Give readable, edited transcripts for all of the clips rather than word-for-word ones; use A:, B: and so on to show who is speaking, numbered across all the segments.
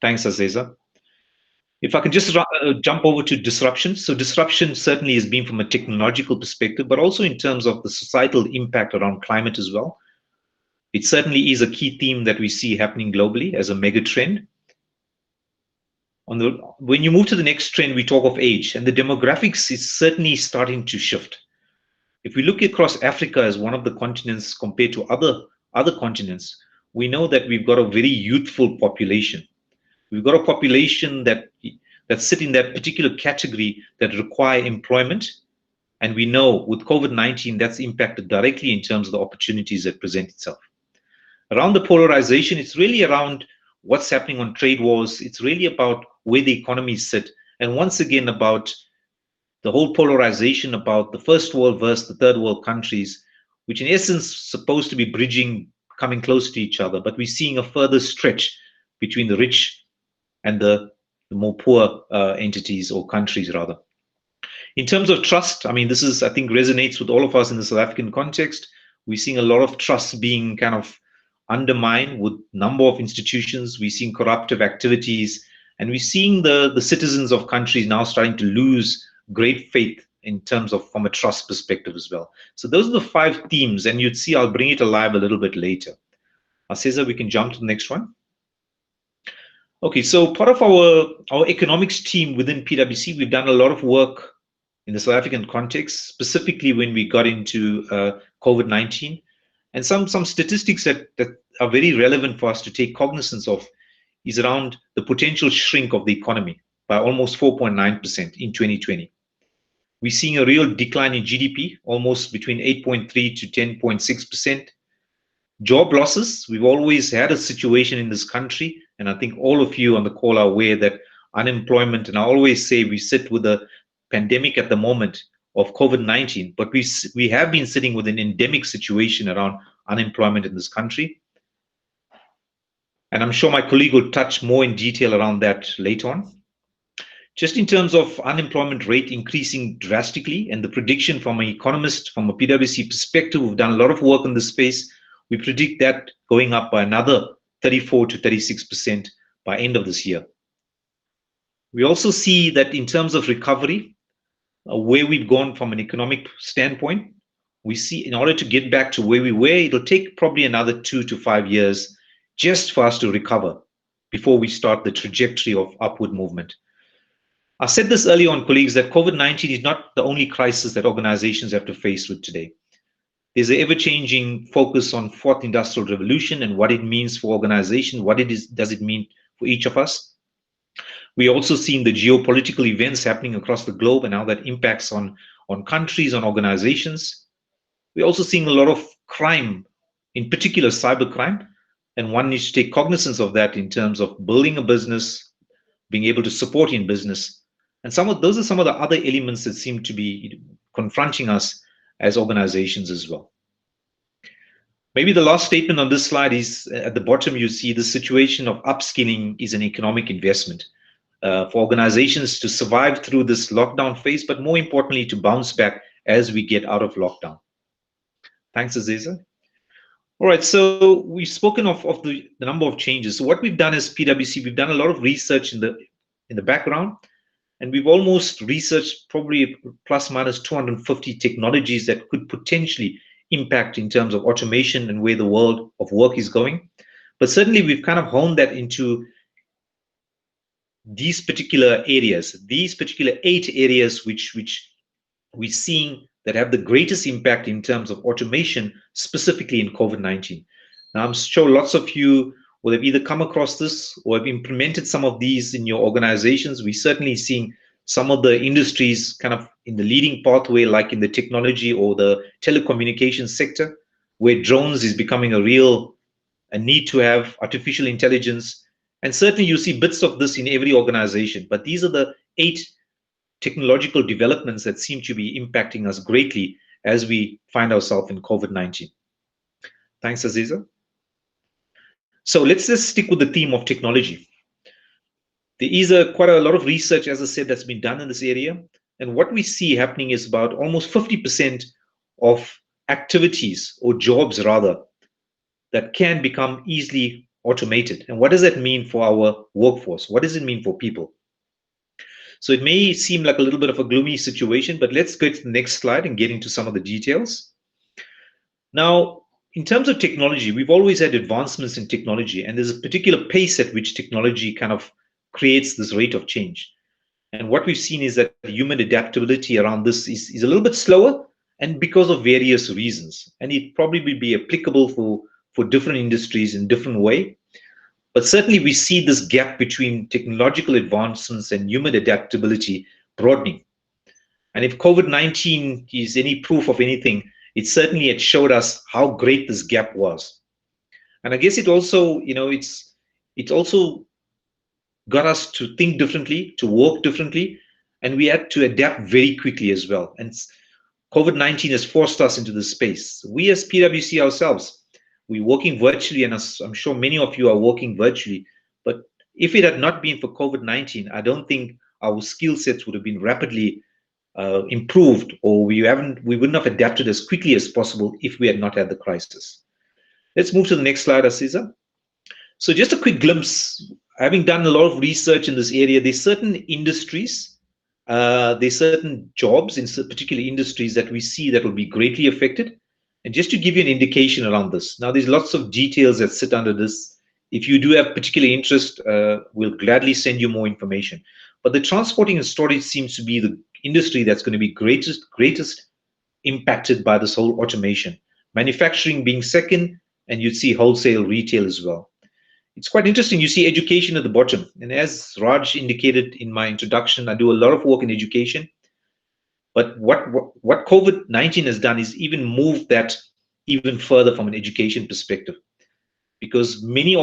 A: Thanks, Azeza. If I can just jump over to disruption. So disruption certainly has been from a technological perspective, but also in terms of the societal impact around climate as well. It certainly is a key theme that we see happening globally as a mega trend. When you move to the next trend, we talk of age, and the demographics is certainly starting to shift. If we look across Africa as one of the continents compared to other continents, we know that we've got a very youthful population. We've got a population that sit in that particular category that require employment. And we know with COVID-19, that's impacted directly in terms of the opportunities that present itself. Around the polarization, it's really around what's happening on trade wars. It's really about where the economies sit. And once again, about the whole polarization about the first world versus the third world countries, which in essence supposed to be bridging, coming close to each other. But we're seeing a further stretch between the rich and the more poor entities or countries rather. In terms of trust, I mean, this is, I think, resonates with all of us in the South African context. We're seeing a lot of trust being kind of undermined with number of institutions. We're seeing corruptive activities, and we're seeing the citizens of countries now starting to lose great faith in terms of from a trust perspective as well. So those are the 5 themes, and you'd see I'll bring it alive a little bit later. Cesar, we can jump to the next one. Okay, so part of our economics team within PwC, we've done a lot of work in the South African context, specifically when we got into COVID-19. And some statistics that are very relevant for us to take cognizance of is around the potential shrink of the economy by almost 4.9% in 2020. We're seeing a real decline in GDP, almost between 8.3 to 10.6%. Job losses, we've always had a situation in this country, and I think all of you on the call are aware that unemployment, and I always say we sit with a pandemic at the moment of COVID-19, but we have been sitting with an endemic situation around unemployment in this country. And I'm sure my colleague will touch more in detail around that later on. Just in terms of unemployment rate increasing drastically, and the prediction from an economist, from a PwC perspective, we've done a lot of work in this space. We predict that going up by another 34 to 36% by end of this year. We also see that in terms of recovery, where we've gone from an economic standpoint, we see in order to get back to where we were, it'll take probably another 2 to 5 years just for us to recover before we start the trajectory of upward movement. I said this earlier on, colleagues, that COVID-19 is not the only crisis that organizations have to face with today. There's an ever-changing focus on fourth industrial revolution and what it means for organizations, does it mean for each of us. We're also seeing the geopolitical events happening across the globe and how that impacts on countries, on organizations. We're also seeing a lot of crime, in particular cybercrime, and one needs to take cognizance of that in terms of building a business, being able to support in business. And those are some of the other elements that seem to be confronting us as organizations as well. Maybe the last statement on this slide is at the bottom, you see the situation of upskilling is an economic investment for organizations to survive through this lockdown phase, but more importantly, to bounce back as we get out of lockdown. Thanks, Aziza. All right, so we've spoken of the number of changes. So what we've done as PwC, we've done a lot of research in the background, and we've almost researched probably plus minus 250 technologies that could potentially impact in terms of automation and where the world of work is going. But certainly we've kind of honed that into these particular areas, these particular 8 areas which we're seeing that have the greatest impact in terms of automation, specifically in COVID-19. Now, I'm sure lots of you will have either come across this or have implemented some of these in your organizations. We're certainly seeing some of the industries kind of in the leading pathway, like in the technology or the telecommunications sector, where drones is becoming a need to have artificial intelligence. And certainly you see bits of this in every organization, but these are the 8 technological developments that seem to be impacting us greatly as we find ourselves in COVID-19. Thanks, Aziza. So let's just stick with the theme of technology. There is quite a lot of research, as I said, that's been done in this area. And what we see happening is about almost 50% of activities or jobs rather that can become easily automated. And what does that mean for our workforce? What does it mean for people? So it may seem like a little bit of a gloomy situation, but let's go to the next slide and get into some of the details. Now, in terms of technology, we've always had advancements in technology, and there's a particular pace at which technology kind of creates this rate of change. And what we've seen is that human adaptability around this is a little bit slower, and because of various reasons. And it probably will be applicable for different industries in different way. But certainly we see this gap between technological advancements and human adaptability broadening. And if COVID-19 is any proof of anything, it certainly had showed us how great this gap was. And I guess it also, it also got us to think differently, to work differently, and we had to adapt very quickly as well. And COVID-19 has forced us into this space. We as PwC ourselves, we're working virtually, and I'm sure many of you are working virtually. But if it had not been for COVID-19, I don't think our skill sets would have been rapidly improved, or we wouldn't have adapted as quickly as possible if we had not had the crisis. Let's move to the next slide, Aziza. So just a quick glimpse. Having done a lot of research in this area, there's certain industries, there's certain jobs in particular industries that we see that will be greatly affected. And just to give you an indication around this, now there's lots of details that sit under this. If you do have particular interest, we'll gladly send you more information. But the transporting and storage seems to be the industry that's going to be greatest impacted by this whole automation. Manufacturing being second, and you'd see wholesale retail as well. It's quite interesting. You see education at the bottom. And as Raj indicated in my introduction, I do a lot of work in education. But what COVID-19 has done is even move that even further from an education perspective. Because many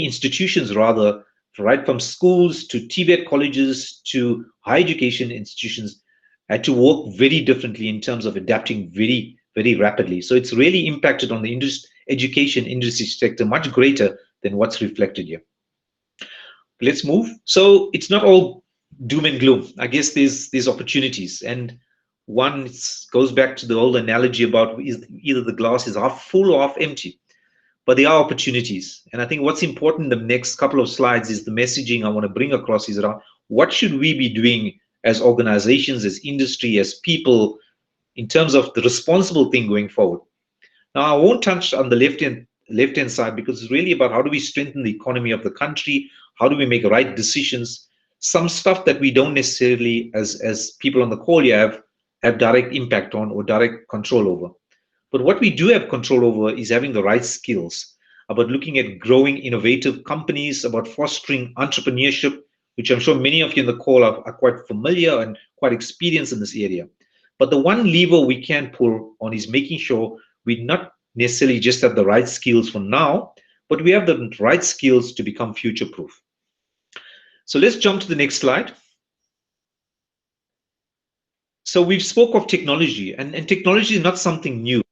A: institutions rather, right from schools to TVET colleges to higher education institutions, had to work very differently in terms of adapting very, very rapidly. So it's really impacted on the education industry sector much greater than what's reflected here. Let's move. So it's not all doom and gloom. I guess there's opportunities, and one goes back to the old analogy about either the glass is half full or half empty. But there are opportunities, and I think what's important in the next couple of slides is the messaging I want to bring across is around what should we be doing as organizations, as industry, as people, in terms of the responsible thing going forward. Now, I won't touch on the left-hand side because it's really about how do we strengthen the economy of the country, how do we make right decisions, some stuff that we don't necessarily, as people on the call here, have direct impact on or direct control over. But what we do have control over is having the right skills, about looking at growing innovative companies, about fostering entrepreneurship, which I'm sure many of you in the call are quite familiar and quite experienced in this area. But the one lever we can pull on is making sure we not necessarily just have the right skills for now, but we have the right skills to become future-proof. So let's jump to the next slide. So we've spoke of technology, and technology is not something new.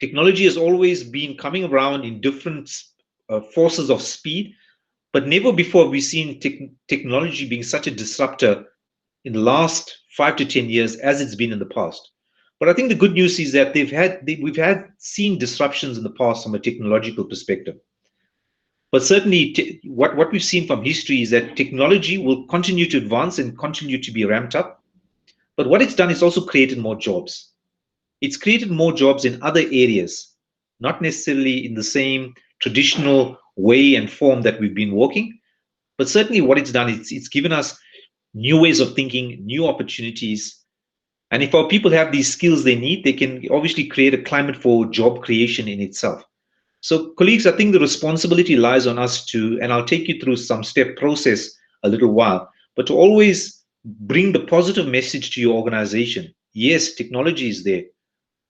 A: Technology has always been coming around in different forces of speed, but never before have we seen technology being such a disruptor in the last 5 to 10 years as it's been in the past. But I think the good news is that we've seen disruptions in the past from a technological perspective. But certainly what we've seen from history is that technology will continue to advance and continue to be ramped up. But what it's done is also created more jobs. It's created more jobs in other areas, not necessarily in the same traditional way and form that we've been working. But certainly what it's done, it's given us new ways of thinking, new opportunities. And if our people have these skills they need, they can obviously create a climate for job creation in itself. So colleagues, I think the responsibility lies on us to, and I'll take you through some step process a little while, but to always bring the positive message to your organization. Yes, technology is there,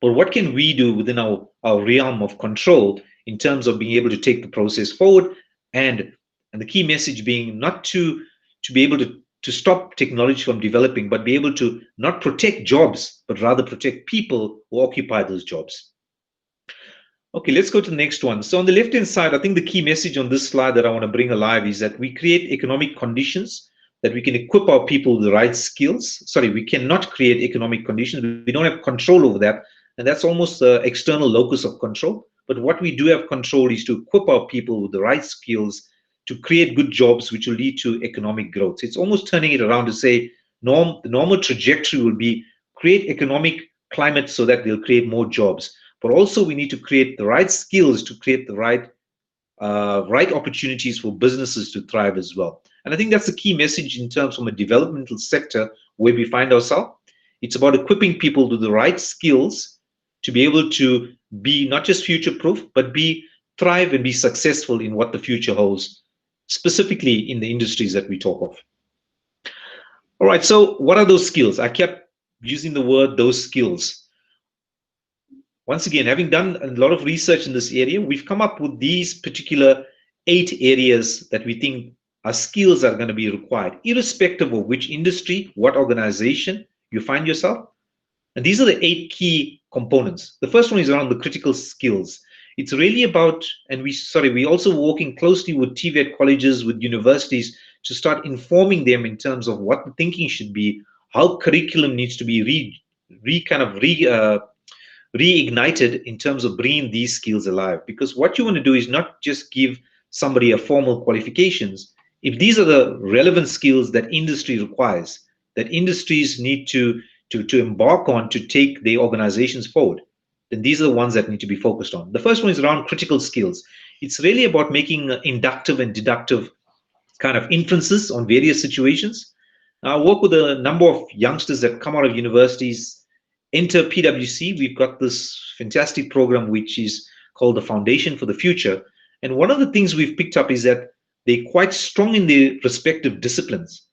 A: but what can we do within our realm of control in terms of being able to take the process forward, and the key message being not to be able to stop technology from developing, but be able to not protect jobs, but rather protect people who occupy those jobs. Okay, let's go to the next one. So on the left-hand side, I think the key message on this slide that I want to bring alive is that we create economic conditions that we can equip our people with the right skills. Sorry, we cannot create economic conditions. We don't have control over that. And that's almost the external locus of control. But what we do have control is to equip our people with the right skills to create good jobs, which will lead to economic growth. It's almost turning it around to say, the normal trajectory will be create economic climate so that they'll create more jobs. But also we need to create the right skills to create the right opportunities for businesses to thrive as well. And I think that's the key message in terms from a developmental sector where we find ourselves. It's about equipping people with the right skills to be able to be not just future-proof, but thrive and be successful in what the future holds, specifically in the industries that we talk of. All right, so what are those skills? I kept using the word those skills. Once again, having done a lot of research in this area, we've come up with these particular 8 areas that we think are skills that are going to be required, irrespective of which industry, what organization you find yourself. And these are the 8 key components. The first one is around the critical skills. It's really about, and we also working closely with TVET colleges, with universities, to start informing them in terms of what the thinking should be, how curriculum needs to be reignited in terms of bringing these skills alive. Because what you want to do is not just give somebody a formal qualifications. If these are the relevant skills that industry requires, that industries need to embark on to take their organizations forward, then these are the ones that need to be focused on. The first one is around critical skills. It's really about making inductive and deductive kind of inferences on various situations. I work with a number of youngsters that come out of universities, enter PwC. We've got this fantastic program which is called the Foundation for the Future. And one of the things we've picked up is that they're quite strong in their respective disciplines.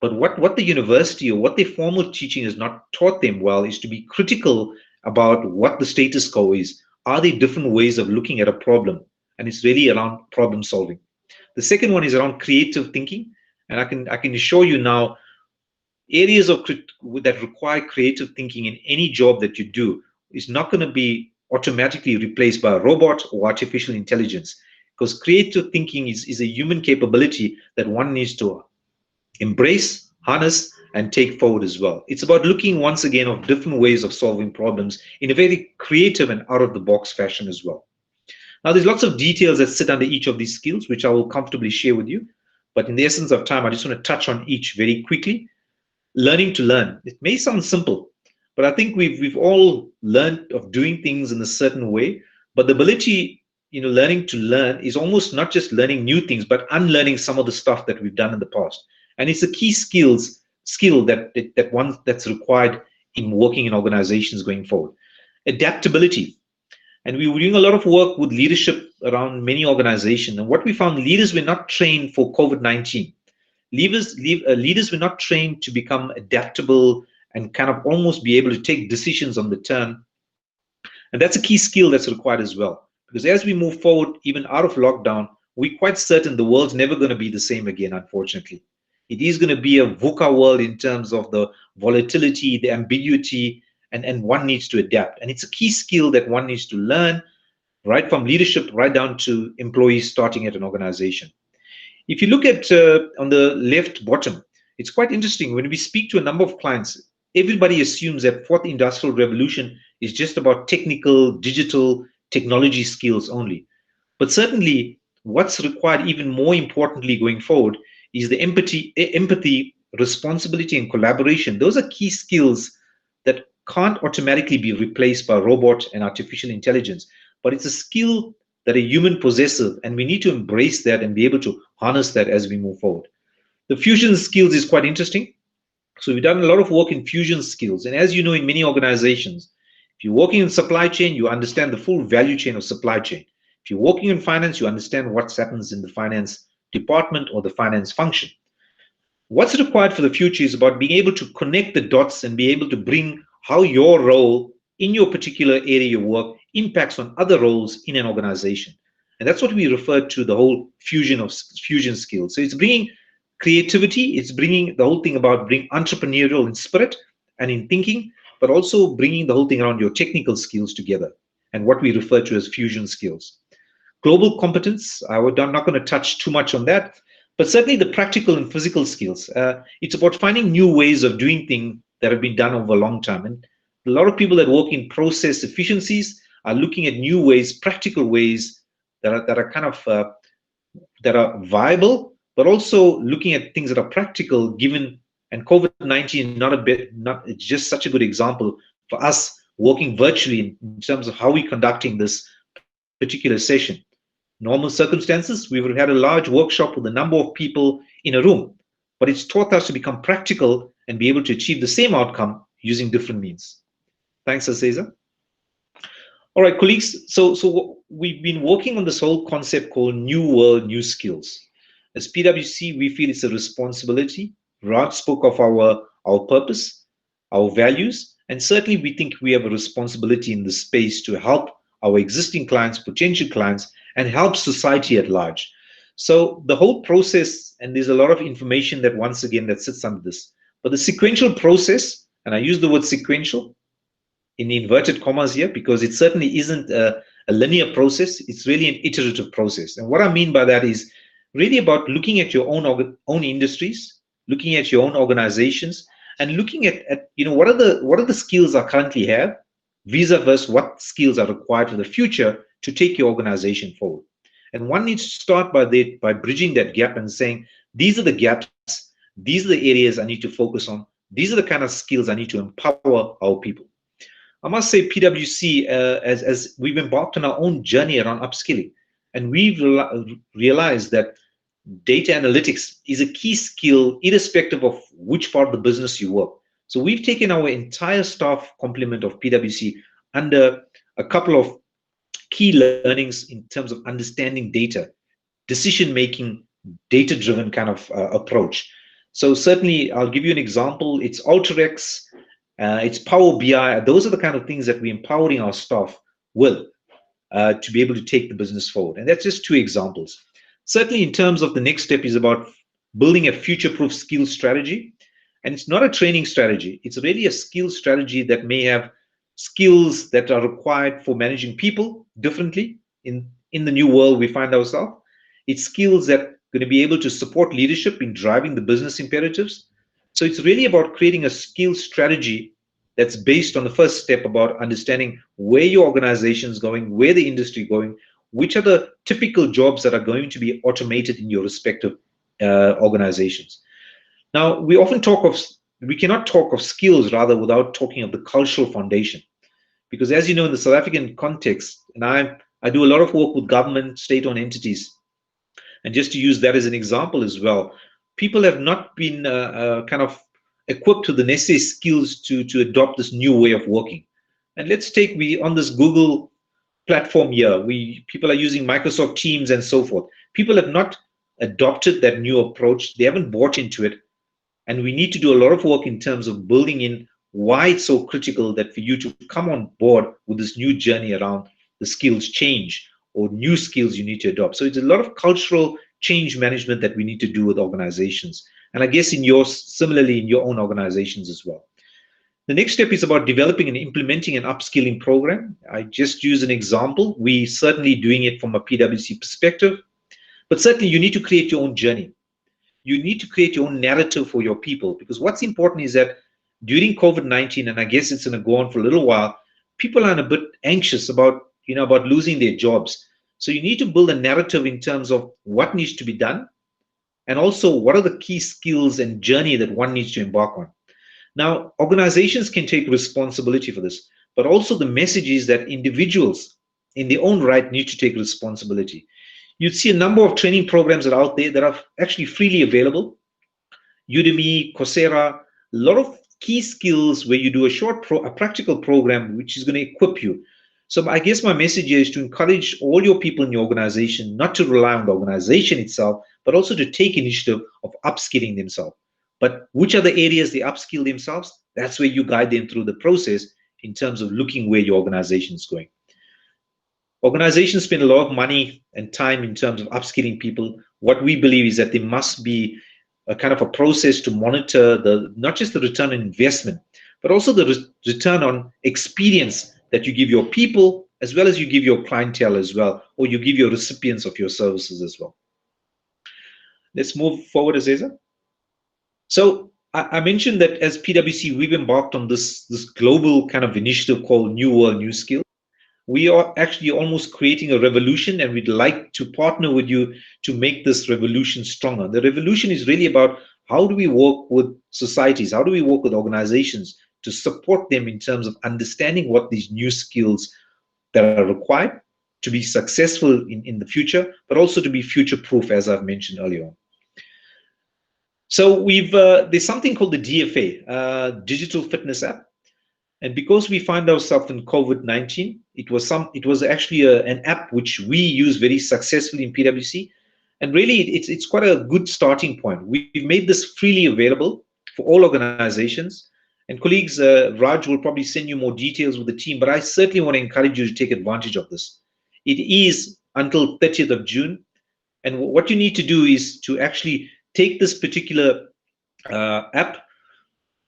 A: But what the university or what their formal teaching has not taught them well is to be critical about what the status quo is. Are there different ways of looking at a problem? And it's really around problem solving. The second one is around creative thinking. And I can assure you now, areas that require creative thinking in any job that you do is not going to be automatically replaced by a robot or artificial intelligence, because creative thinking is a human capability that one needs to embrace, harness, and take forward as well. It's about looking once again of different ways of solving problems in a very creative and out-of-the-box fashion as well. Now, there's lots of details that sit under each of these skills, which I will comfortably share with you. But in the essence of time, I just want to touch on each very quickly. Learning to learn. It may sound simple, but I think we've all learned of doing things in a certain way. But the ability, learning to learn is almost not just learning new things, but unlearning some of the stuff that we've done in the past. And it's a key skill that's required in working in organizations going forward. Adaptability. And we were doing a lot of work with leadership around many organizations. And what we found, leaders were not trained for COVID-19. Leaders were not trained to become adaptable and kind of almost be able to take decisions on the turn. And that's a key skill that's required as well. Because as we move forward, even out of lockdown, we're quite certain the world's never going to be the same again, unfortunately. It is going to be a VUCA world in terms of the volatility, the ambiguity, and one needs to adapt. And it's a key skill that one needs to learn, right from leadership right down to employees starting at an organization. If you look at on the left bottom, it's quite interesting. When we speak to a number of clients, everybody assumes that fourth industrial revolution is just about technical, digital technology skills only. But certainly what's required even more importantly going forward is the empathy, responsibility, and collaboration. Those are key skills that can't automatically be replaced by robot and artificial intelligence, but it's a skill that a human possesses, and we need to embrace that and be able to harness that as we move forward. The fusion skills is quite interesting. So we've done a lot of work in fusion skills. And as you know, in many organizations, if you're working in supply chain, you understand the full value chain of supply chain. If you're working in finance, you understand what happens in the finance department or the finance function. What's required for the future is about being able to connect the dots and be able to bring how your role in your particular area of work impacts on other roles in an organization. And that's what we refer to the whole fusion skills. So it's bringing creativity, it's bringing the whole thing about bringing entrepreneurial in spirit and in thinking, but also bringing the whole thing around your technical skills together and what we refer to as fusion skills. Global competence, I'm not going to touch too much on that, but certainly the practical and physical skills. It's about finding new ways of doing things that have been done over a long time. And a lot of people that work in process efficiencies are looking at new ways, practical ways that are kind of that are viable, but also looking at things that are practical given, and COVID-19 not a bit, not it's just such a good example for us working virtually in terms of how we're conducting this particular session. Normal circumstances, we would have had a large workshop with a number of people in a room, but it's taught us to become practical and be able to achieve the same outcome using different means. Thanks, Aziza. All right, colleagues, so we've been working on this whole concept called new world, new skills. As PwC, we feel it's a responsibility. Raj spoke of our purpose, our values, and certainly we think we have a responsibility in this space to help our existing clients, potential clients, and help society at large. So the whole process, and there's a lot of information that once again that sits under this, but the sequential process, and I use the word sequential in inverted commas here because it certainly isn't a linear process. It's really an iterative process. And what I mean by that is really about looking at your own industries, looking at your own organizations, and looking at what are the skills I currently have, vis-a-vis what skills are required for the future to take your organization forward. And one needs to start by bridging that gap and saying, these are the gaps, these are the areas I need to focus on, these are the kind of skills I need to empower our people. I must say PwC, as we've embarked on our own journey around upskilling, and we've realized that data analytics is a key skill irrespective of which part of the business you work. So we've taken our entire staff complement of PwC under a couple of key learnings in terms of understanding data, decision-making, data-driven kind of approach. So certainly, I'll give you an example. It's Alteryx, it's Power BI. Those are the kind of things that we're empowering our staff with to be able to take the business forward. And that's just two examples. Certainly, in terms of the next step is about building a future-proof skill strategy. And it's not a training strategy. It's really a skill strategy that may have skills that are required for managing people differently in the new world we find ourselves. It's skills that are going to be able to support leadership in driving the business imperatives. So it's really about creating a skill strategy that's based on the first step about understanding where your organization is going, where the industry is going, which are the typical jobs that are going to be automated in your respective organizations. Now, we cannot talk of skills rather without talking of the cultural foundation. Because as you know, in the South African context, and I do a lot of work with government, state-owned entities, and just to use that as an example as well, people have not been kind of equipped with the necessary skills to adopt this new way of working. And let's take, on this Google platform here, people are using Microsoft Teams and so forth. People have not adopted that new approach. They haven't bought into it. And we need to do a lot of work in terms of building in why it's so critical that for you to come on board with this new journey around the skills change or new skills you need to adopt. So it's a lot of cultural change management that we need to do with organizations. And I guess similarly in your own organizations as well. The next step is about developing and implementing an upskilling program. I just use an example. We certainly doing it from a PwC perspective, but certainly you need to create your own journey. You need to create your own narrative for your people, because what's important is that during COVID-19, and I guess it's going to go on for a little while, people are a bit anxious about losing their jobs. So you need to build a narrative in terms of what needs to be done, and also what are the key skills and journey that one needs to embark on. Now, organizations can take responsibility for this, but also the message is that individuals in their own right need to take responsibility. You'd see a number of training programs that are out there that are actually freely available. Udemy, Coursera, a lot of key skills where you do a practical program which is going to equip you. So I guess my message here is to encourage all your people in your organization not to rely on the organization itself, but also to take initiative of upskilling themselves. But which are the areas they upskill themselves? That's where you guide them through the process in terms of looking where your organization is going. Organizations spend a lot of money and time in terms of upskilling people. What we believe is that there must be a kind of a process to monitor not just the return on investment, but also the return on experience that you give your people, as well as you give your clientele as well, or you give your recipients of your services as well. Let's move forward, Azeza. So I mentioned that as PwC, we've embarked on this global kind of initiative called New World, New Skills. we are actually almost creating a revolution, and we'd like to partner with you to make this revolution stronger. The revolution is really about how do we work with societies, how do we work with organizations to support them in terms of understanding what these new skills that are required to be successful in the future, but also to be future-proof, as I've mentioned earlier on. So there's something called the DFA, Digital Fitness App. And because we find ourselves in COVID-19, it was actually an app which we use very successfully in PwC. And really, it's quite a good starting point. We've made this freely available for all organizations. And colleagues, Raj will probably send you more details with the team, but I certainly want to encourage you to take advantage of this. It is until 30th of June. And what you need to do is to actually take this particular app.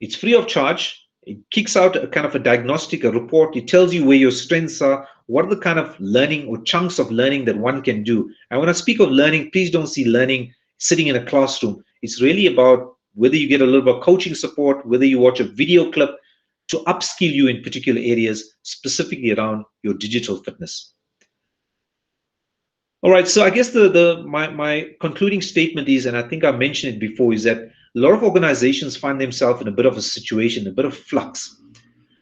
A: It's free of charge. It kicks out a kind of a diagnostic, a report. It tells you where your strengths are, what are the kind of learning or chunks of learning that one can do. And when I speak of learning, please don't see learning sitting in a classroom. It's really about whether you get a little bit of coaching support, whether you watch a video clip to upskill you in particular areas, specifically around your digital fitness. All right, so I guess my concluding statement is, and I think I mentioned it before, is that a lot of organizations find themselves in a bit of a situation, a bit of flux.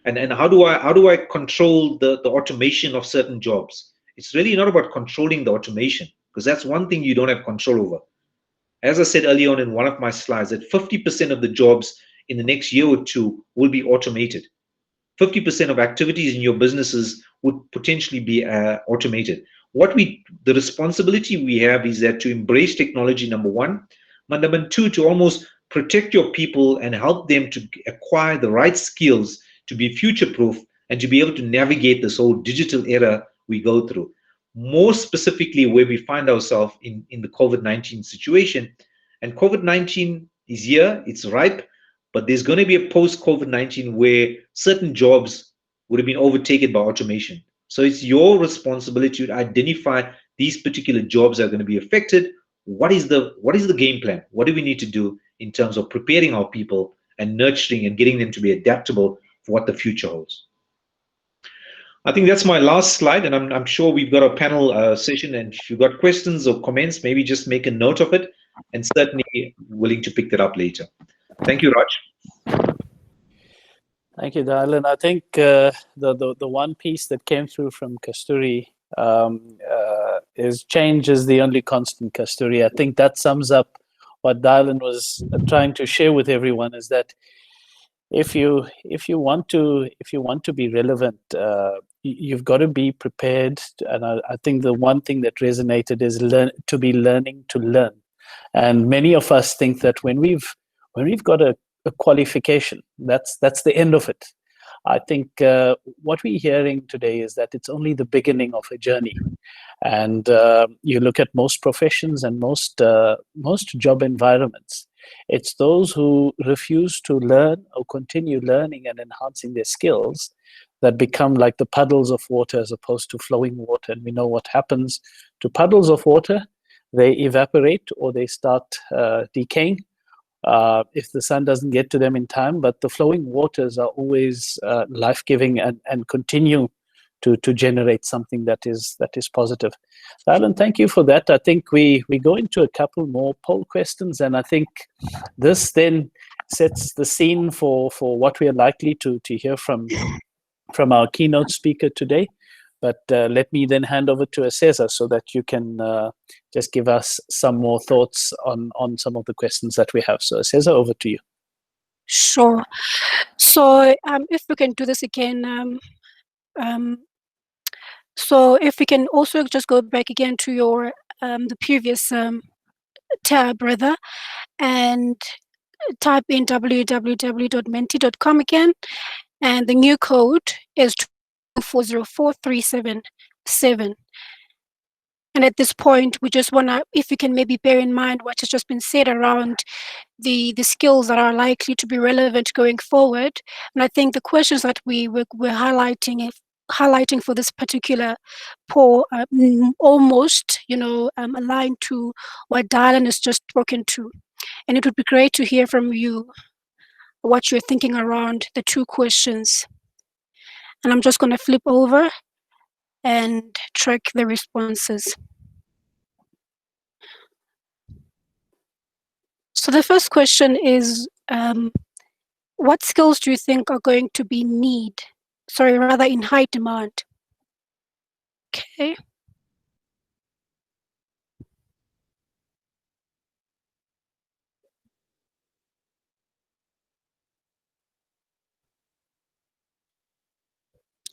A: And how do I control the automation of certain jobs? It's really not about controlling the automation, because that's one thing you don't have control over. As I said earlier on in one of my slides, that 50% of the jobs in the next year or two will be automated. 50% of activities in your businesses would potentially be automated. The responsibility we have is that to embrace technology, number one, but number two, to almost protect your people and help them to acquire the right skills to be future-proof and to be able to navigate this whole digital era we go through. More specifically, where we find ourselves in the COVID-19 situation. And COVID-19 is here, it's ripe, but there's going to be a post-COVID-19 where certain jobs would have been overtaken by automation. So it's your responsibility to identify these particular jobs that are going to be affected. What is the game plan? What do we need to do in terms of preparing our people and nurturing and getting them to be adaptable for what the future holds? I think that's my last slide, and I'm sure we've got a panel session, and if you've got questions or comments, maybe just make a note of it, and certainly willing to pick that up later. Thank you, Raj.
B: Thank you, Dayalan. I think the one piece that came through from Kasturi is change is the only constant, Kasturi. I think that sums up what Dayalan was trying to share with everyone, is that if you want to be relevant, you've got to be prepared. And I think the one thing that resonated is learning to learn. And many of us think that when we've got a qualification, that's the end of it. I think what we're hearing today is that it's only the beginning of a journey. And you look at most professions and most job environments, it's those who refuse to learn or continue learning and enhancing their skills that become like the puddles of water as opposed to flowing water. And we know what happens to puddles of water. They evaporate or they start decaying if the sun doesn't get to them in time. But the flowing waters are always life-giving and continue to generate something that is positive. Dayalan, thank you for that. I think we go into a couple more poll questions, and I think this then sets the scene for what we are likely to hear from our keynote speaker today. But let me then hand over to Cesar so that you can just give us some more thoughts on some of the questions that we have. So Cesar, over to you.
C: Sure. So if we can do this again, so if we can also just go back again to your the previous tab, rather, and type in www.menti.com again, and the new code is 404,377. And at this point, we just want to, if you can maybe bear in mind what has just been said around the skills that are likely to be relevant going forward. And I think the questions that we're highlighting for this particular poll almost, aligned to what Dayalan has just spoken to. And it would be great to hear from you what you're thinking around the two questions. And I'm just going to flip over and track the responses. So the first question is, what skills do you think are going to be rather in high demand? Okay.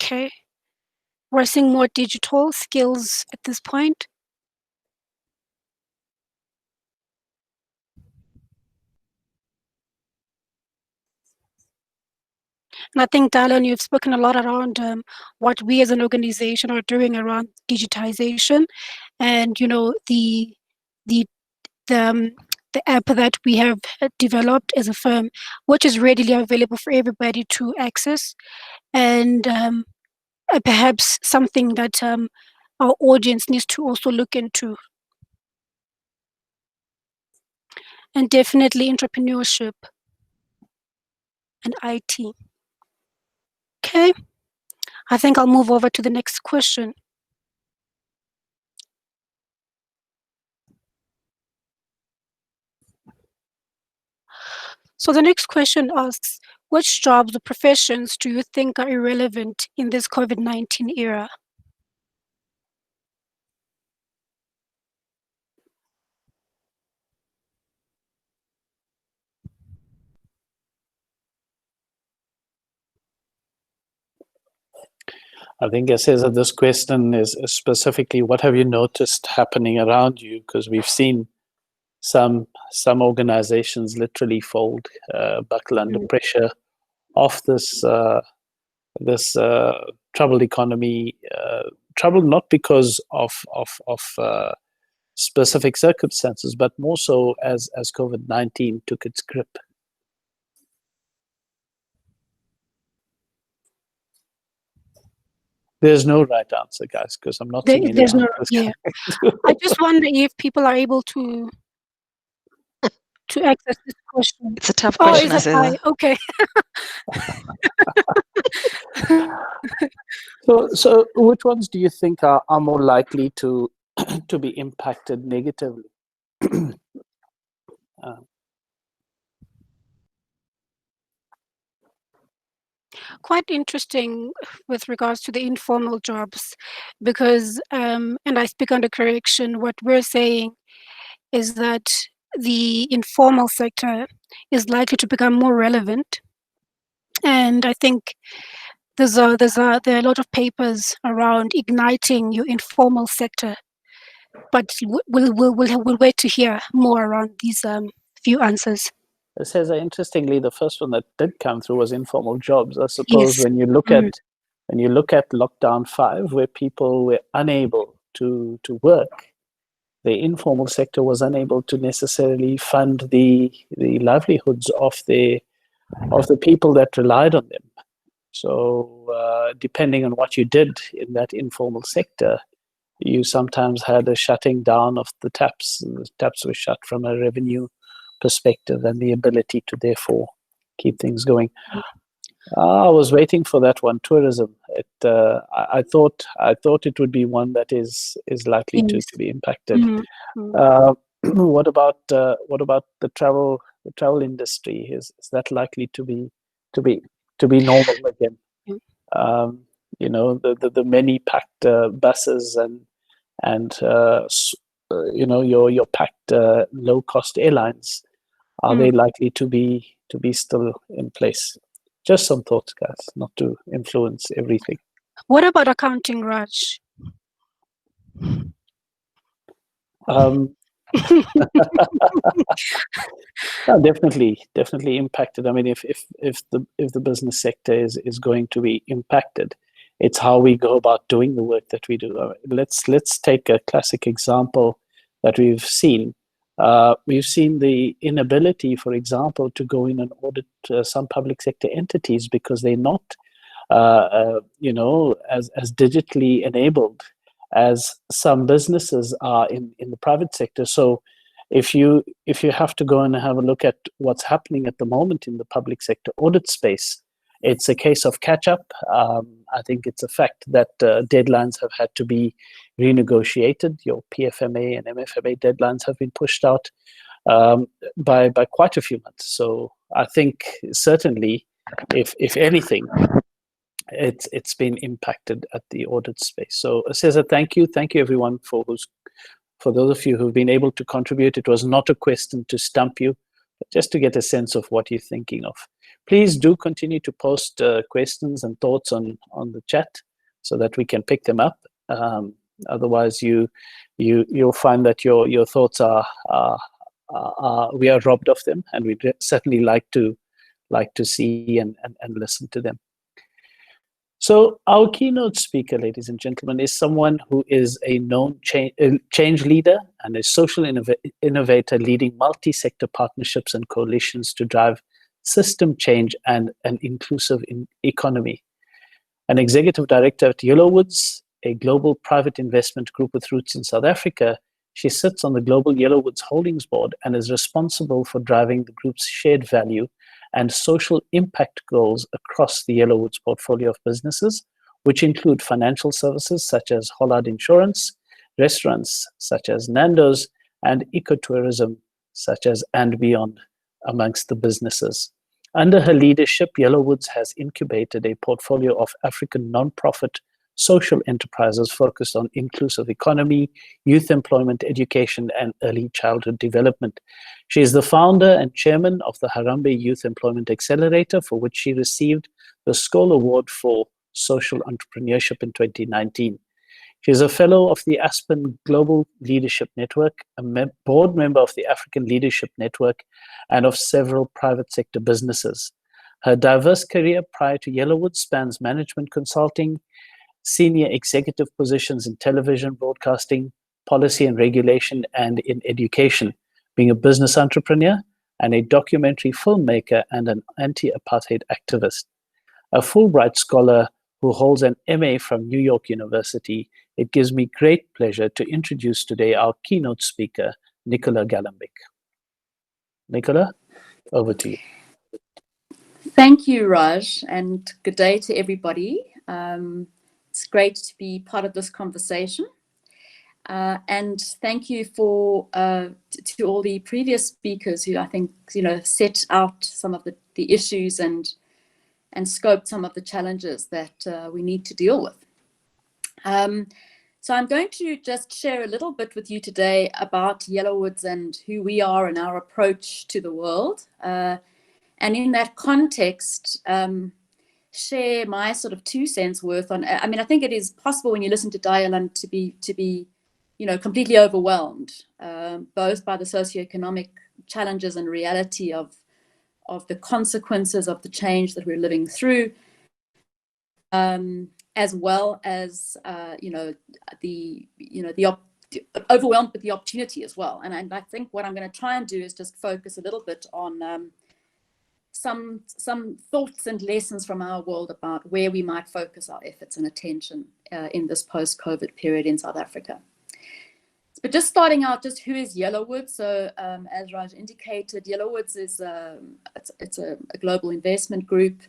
C: Okay. We're seeing more digital skills at this point. And I think, Dayalan, you've spoken a lot around what we as an organization are doing around digitization, and the app that we have developed as a firm, which is readily available for everybody to access, and perhaps something that our audience needs to also look into. And definitely entrepreneurship and IT. Okay, I think I'll move over to the next question. So the next question asks, which jobs or professions do you think are irrelevant in this COVID-19 era?
B: I think it says that this question is specifically, what have you noticed happening around you? Because we've seen some organizations literally fold, buckle under pressure of this troubled economy. Troubled not because of specific circumstances, but more so as COVID-19 took its grip. There's no right answer, guys, because I'm not seeing any
C: There's no,
B: answers.
C: yeah. I just wonder if people are able to access this question.
D: It's a tough question,
C: is it I? Okay.
B: So which ones do you think are more likely to to be impacted negatively?
C: Quite interesting with regards to the informal jobs, because, and I speak under correction, what we're saying is that the informal sector is likely to become more relevant. And I think there are a lot of papers around igniting your informal sector, but we'll wait to hear more around these few answers.
B: It says interestingly, the first one that did come through was informal jobs. I suppose
C: Yes.
B: when you look at lockdown 5, where people were unable to work, the informal sector was unable to necessarily fund the livelihoods of the people that relied on them. So depending on what you did in that informal sector, you sometimes had a shutting down of the taps, and the taps were shut from a revenue perspective and the ability to therefore keep things going. I was waiting for that one, tourism. I thought it would be one that is likely to be impacted. What about the travel industry? Is that likely to be normal again? The many packed buses and your packed low cost airlines, are they likely to be still in place? Just some thoughts, guys, not to influence everything.
C: What about accounting, Raj?
B: Definitely impacted. I mean, if the business sector is going to be impacted, it's how we go about doing the work that we do. Let's take a classic example that we've seen. We've seen the inability, for example, to go in and audit some public sector entities because they're not, as digitally enabled as some businesses are in the private sector. So if you have to go and have a look at what's happening at the moment in the public sector audit space, it's a case of catch up. I think it's a fact that deadlines have had to be renegotiated. Your PFMA and MFMA deadlines have been pushed out by quite a few months. So I think certainly, if anything, it's been impacted at the audit space. So Cesar, thank you everyone for those of you who've been able to contribute. It was not a question to stump you, but just to get a sense of what you're thinking of. Please do continue to post questions and thoughts on the chat so that we can pick them up. Otherwise, you'll find that your thoughts we are robbed of them, and we'd certainly like to see and listen to them. So our keynote speaker, ladies and gentlemen, is someone who is a known change leader and a social innovator leading multi-sector partnerships and coalitions to drive system change and an inclusive economy. An executive director at Yellowwoods, a global private investment group with roots in South Africa, she sits on the global Yellowwoods Holdings Board and is responsible for driving the group's shared value and social impact goals across the Yellowwoods portfolio of businesses, which include financial services such as Hollard Insurance, restaurants such as Nando's, and ecotourism such as And Beyond, amongst the businesses. Under her leadership, Yellowwoods has incubated a portfolio of African non-profit social enterprises focused on inclusive economy, youth employment, education, and early childhood development. She is the founder and chairman of the Harambee Youth Employment Accelerator, for which she received the Skoll Award for Social Entrepreneurship in 2019. She is a fellow of the Aspen Global Leadership Network, a board member of the African Leadership Network, and of several private sector businesses. Her diverse career prior to Yellowwood spans management consulting, senior executive positions in television, broadcasting, policy and regulation, and in education, being a business entrepreneur and a documentary filmmaker and an anti-apartheid activist. A Fulbright scholar who holds an MA from New York University, it gives me great pleasure to introduce today our keynote speaker, Nicola Galombik. Nicola, over to you.
D: Thank you, Raj, and good day to everybody. It's great to be part of this conversation. And thank you for to all the previous speakers who I think set out some of the issues and scoped some of the challenges that we need to deal with. So I'm going to just share a little bit with you today about Yellowwoods and who we are and our approach to the world. And in that context, share my sort of 2 cents worth on. I mean, I think it is possible when you listen to Dayalan to be completely overwhelmed, both by the socioeconomic challenges and reality of the consequences of the change that we're living through, as well as overwhelmed with the opportunity as well. And I think what I'm going to try and do is just focus a little bit on some thoughts and lessons from our world about where we might focus our efforts and attention in this post-COVID period in South Africa. But just starting out, just who is Yellowwood? So as Raj indicated, Yellowwoods is it's a global investment group.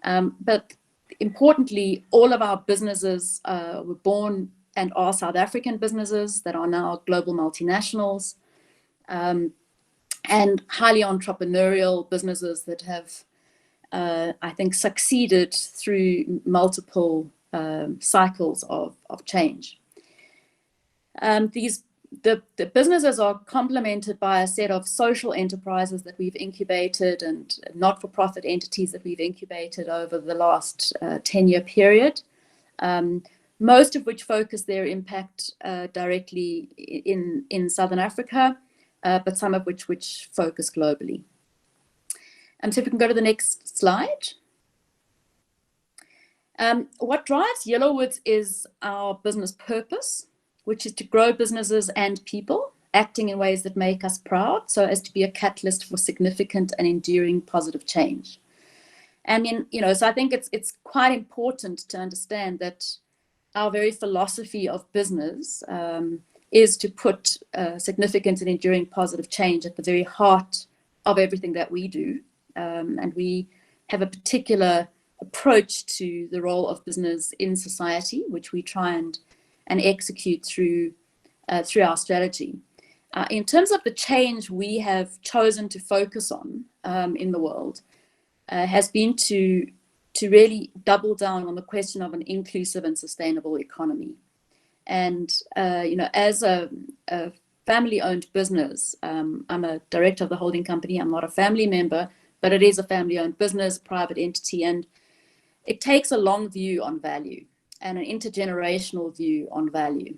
D: But importantly, all of our businesses were born and are South African businesses that are now global multinationals. And highly entrepreneurial businesses that have, I think, succeeded through multiple cycles of change. The businesses are complemented by a set of social enterprises that we've incubated and not-for-profit entities that we've incubated over the last 10-year period, most of which focus their impact directly in Southern Africa, but some of which focus globally. So if we can go to the next slide. What drives Yellowwoods is our business purpose, which is to grow businesses and people, acting in ways that make us proud, so as to be a catalyst for significant and enduring positive change. And so I think it's quite important to understand that our very philosophy of business is to put significant and enduring positive change at the very heart of everything that we do. And we have a particular approach to the role of business in society, which we try and execute through our strategy. In terms of the change we have chosen to focus on in the world, has been to really double down on the question of an inclusive and sustainable economy. And as a family-owned business, I'm a director of the holding company. I'm not a family member, but it is a family-owned business, private entity, and it takes a long view on value and an intergenerational view on value.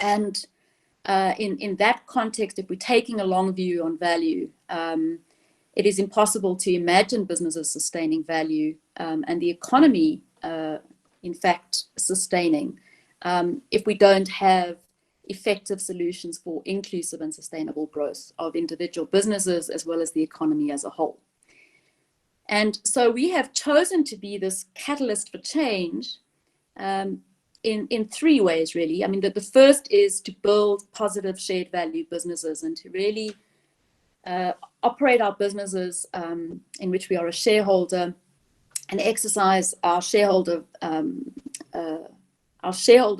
D: And in that context, if we're taking a long view on value, it is impossible to imagine businesses sustaining value and the economy, in fact, sustaining if we don't have effective solutions for inclusive and sustainable growth of individual businesses as well as the economy as a whole. And so we have chosen to be this catalyst for change in three ways, really. I mean, the first is to build positive shared value businesses and to really operate our businesses in which we are a shareholder and exercise our shareholder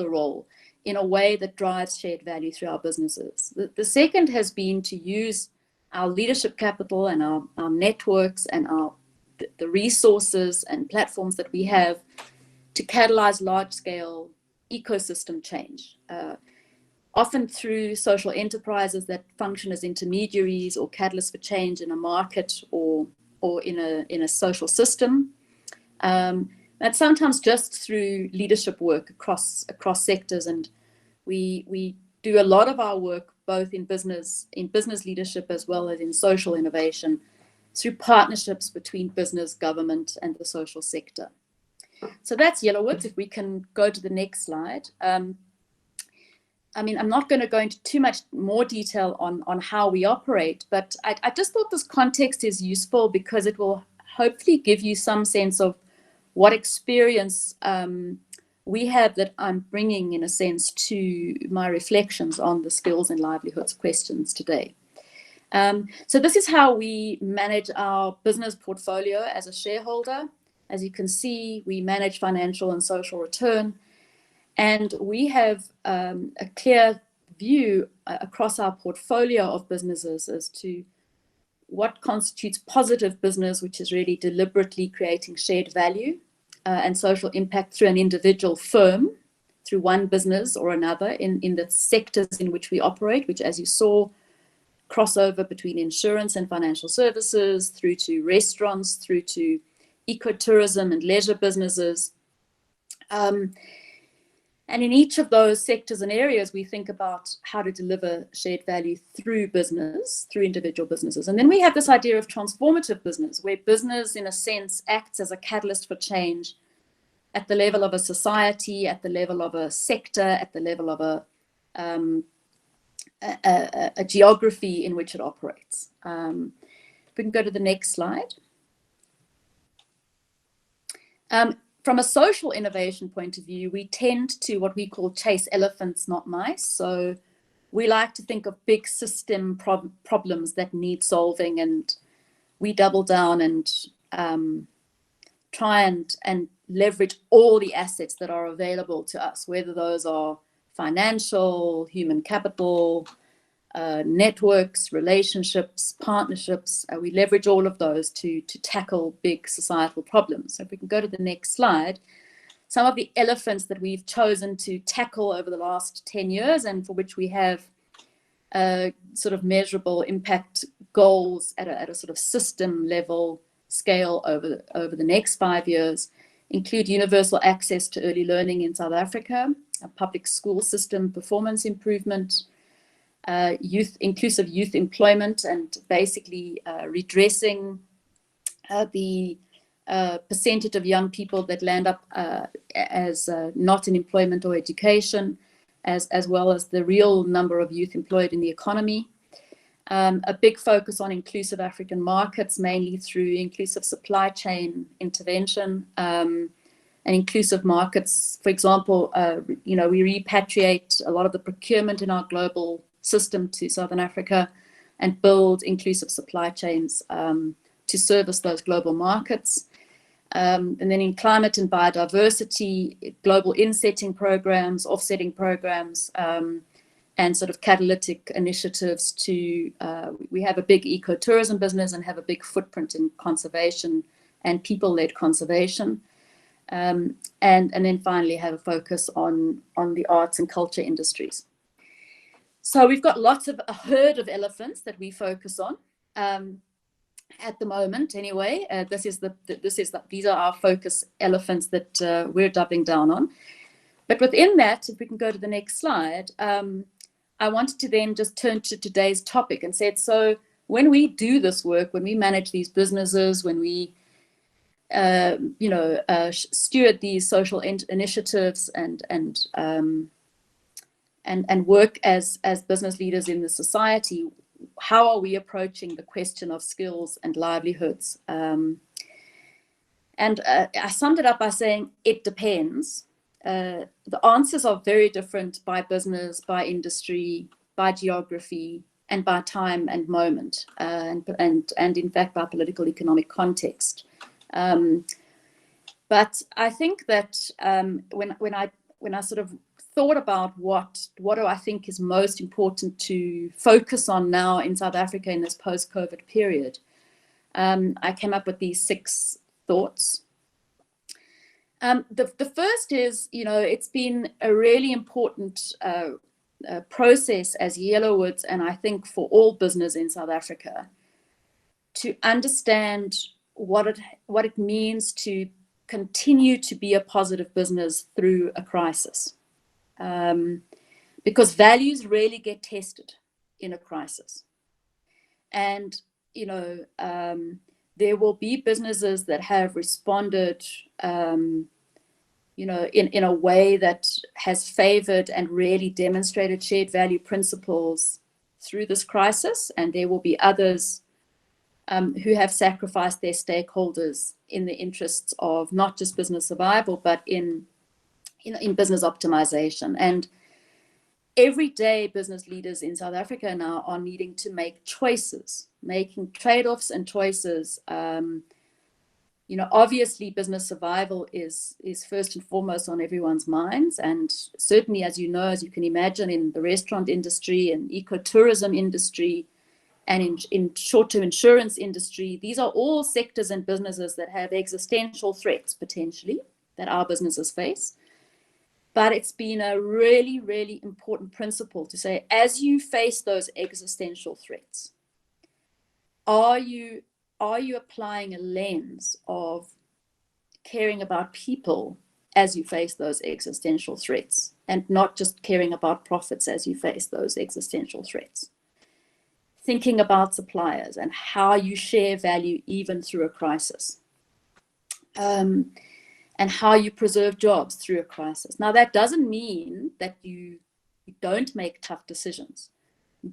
D: role in a way that drives shared value through our businesses. The second has been to use our leadership capital and our networks and the resources and platforms that we have to catalyze large-scale ecosystem change, often through social enterprises that function as intermediaries or catalysts for change in a market or in a social system. And sometimes just through leadership work across sectors. And we do a lot of our work both in business leadership as well as in social innovation through partnerships between business, government, and the social sector. So that's Yellowwood. If we can go to the next slide. I mean, I'm not going to go into too much more detail on how we operate, but I just thought this context is useful because it will hopefully give you some sense of what experience we have that I'm bringing, in a sense, to my reflections on the skills and livelihoods questions today. So this is how we manage our business portfolio as a shareholder. As you can see, we manage financial and social return, and we have a clear view across our portfolio of businesses as to what constitutes positive business, which is really deliberately creating shared value and social impact through an individual firm, through one business or another in the sectors in which we operate, which, as you saw, crossover between insurance and financial services, through to restaurants, through to ecotourism and leisure businesses. And in each of those sectors and areas, we think about how to deliver shared value through business, through individual businesses. And then we have this idea of transformative business, where business, in a sense, acts as a catalyst for change at the level of a society, at the level of a sector, at the level of a geography in which it operates. If we can go to the next slide. From a social innovation point of view, we tend to what we call chase elephants, not mice. So we like to think of big system problems that need solving, and we double down and try and leverage all the assets that are available to us, whether those are financial, human capital, networks, relationships, partnerships. We leverage all of those to tackle big societal problems. So if we can go to the next slide, some of the elephants that we've chosen to tackle over the last 10 years and for which we have sort of measurable impact goals at a sort of system level scale over the next 5 years include universal access to early learning in South Africa, a public school system performance improvement, inclusive youth employment, and basically redressing the percentage of young people that land up as not in employment or education, as well as the real number of youth employed in the economy. A big focus on inclusive African markets, mainly through inclusive supply chain intervention and inclusive markets. For example, we repatriate a lot of the procurement in our global system to Southern Africa and build inclusive supply chains to service those global markets. And then in climate and biodiversity, global insetting programs, offsetting programs, and sort of catalytic initiatives to, we have a big ecotourism business and have a big footprint in conservation and people-led conservation. And then finally have a focus on the arts and culture industries. So we've got a herd of elephants that we focus on at the moment. Anyway, these are our focus elephants that we're doubling down on. But within that, if we can go to the next slide, I wanted to then just turn to today's topic and said, so when we do this work, when we manage these businesses, when we steward these social initiatives and work as business leaders in the society, how are we approaching the question of skills and livelihoods? And I summed it up by saying it depends. The answers are very different by business, by industry, by geography, and by time and moment, and in fact by political economic context. But I think that when I sort of thought about what do I think is most important to focus on now in South Africa in this post-COVID period, I came up with these 6 thoughts. The first is, it's been a really important process as Yellowwoods, and I think for all business in South Africa, to understand what it means to continue to be a positive business through a crisis. Because values really get tested in a crisis. And, there will be businesses that have responded, in a way that has favored and really demonstrated shared value principles through this crisis. And there will be others who have sacrificed their stakeholders in the interests of not just business survival, but in business optimization. And every day business leaders in South Africa now are needing to make choices, making trade-offs and choices. Obviously business survival is first and foremost on everyone's minds. And certainly, as you can imagine, in the restaurant industry and ecotourism industry, and in short-term insurance industry, these are all sectors and businesses that have existential threats potentially that our businesses face. But it's been a really, really important principle to say, as you face those existential threats, are you applying a lens of caring about people as you face those existential threats, and not just caring about profits as you face those existential threats? Thinking about suppliers and how you share value even through a crisis. And how you preserve jobs through a crisis. Now, that doesn't mean that you don't make tough decisions,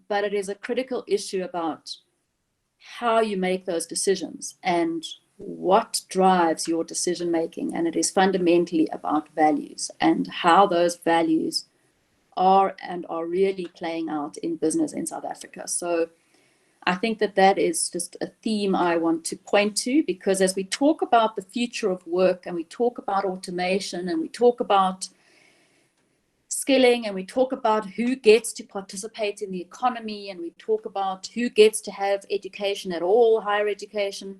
D: but it is a critical issue about how you make those decisions and what drives your decision making. And it is fundamentally about values and how those values are really playing out in business in South Africa. So I think that is just a theme I want to point to, because as we talk about the future of work, and we talk about automation, and we talk about skilling, and we talk about who gets to participate in the economy, and we talk about who gets to have education at all, higher education,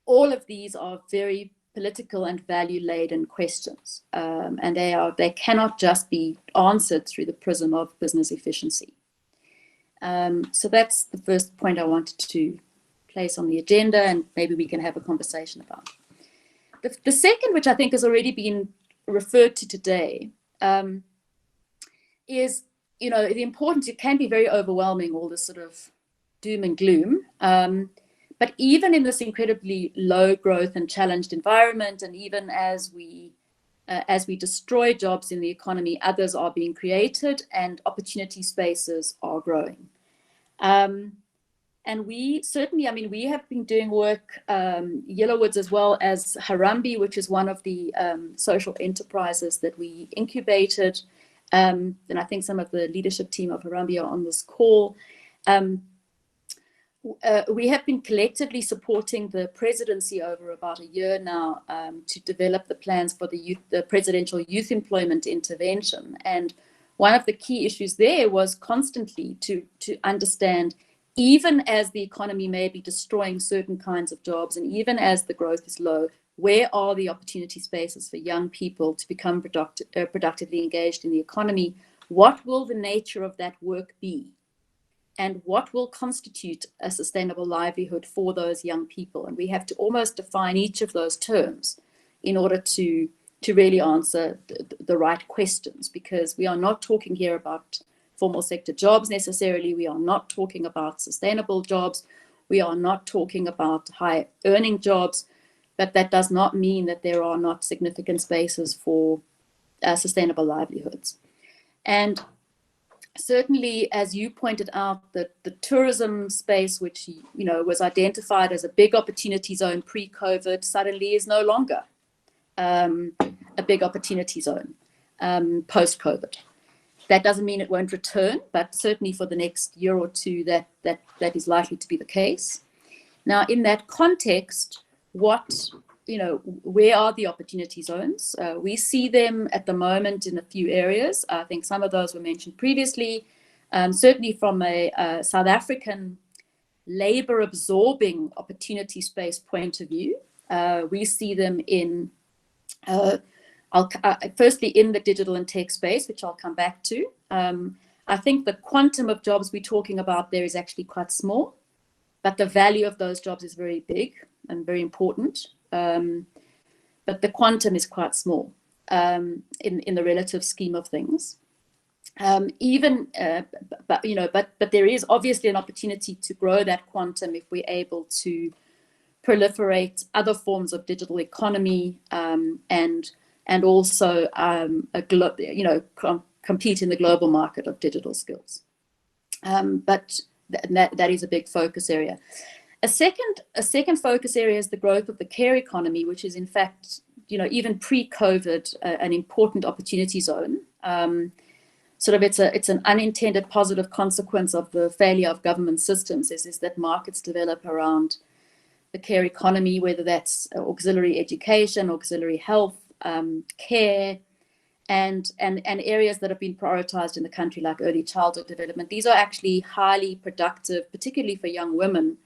D: all of these are very political and value-laden questions. And they cannot just be answered through the prism of business efficiency. So that's the first point I wanted to place on the agenda, and maybe we can have a conversation about. The second, which I think has already been referred to today, is, the importance. It can be very overwhelming, all this sort of doom and gloom. But even in this incredibly low growth and challenged environment, and even as we destroy jobs in the economy, others are being created and opportunity spaces are growing. And we certainly, we have been doing work, Yellowwoods as well as Harambee, which is one of the social enterprises that we incubated. And I think some of the leadership team of Harambee are on this call. we have been collectively supporting the presidency over about a year now to develop the plans for the presidential youth employment intervention. And one of the key issues there was constantly to understand, even as the economy may be destroying certain kinds of jobs, and even as the growth is low, where are the opportunity spaces for young people to become productively engaged in the economy? What will the nature of that work be? And what will constitute a sustainable livelihood for those young people? And we have to almost define each of those terms in order to really answer the right questions, because we are not talking here about formal sector jobs necessarily. We are not talking about sustainable jobs. We are not talking about high earning jobs, but that does not mean that there are not significant spaces for sustainable livelihoods. And certainly, as you pointed out, the tourism space, which was identified as a big opportunity zone pre-COVID, suddenly is no longer a big opportunity zone post-COVID. That doesn't mean it won't return, but certainly for the next year or two, that is likely to be the case. Now, in that context, where are the opportunity zones? We see them at the moment in a few areas. I think some of those were mentioned previously. Certainly from a South African labor-absorbing opportunity space point of view, we see them in, firstly in the digital and tech space, which I'll come back to. I think the quantum of jobs we're talking about there is actually quite small, but the value of those jobs is very big and very important. But the quantum is quite small in the relative scheme of things. But there is obviously an opportunity to grow that quantum if we're able to proliferate other forms of digital economy and also compete in the global market of digital skills. But that is a big focus area. A second focus area is the growth of the care economy, which is in fact, even pre-COVID, an important opportunity zone. It's an unintended positive consequence of the failure of government systems is that markets develop around the care economy, whether that's auxiliary education, auxiliary health, care, and areas that have been prioritized in the country like early childhood development. These are actually highly productive, particularly for young women,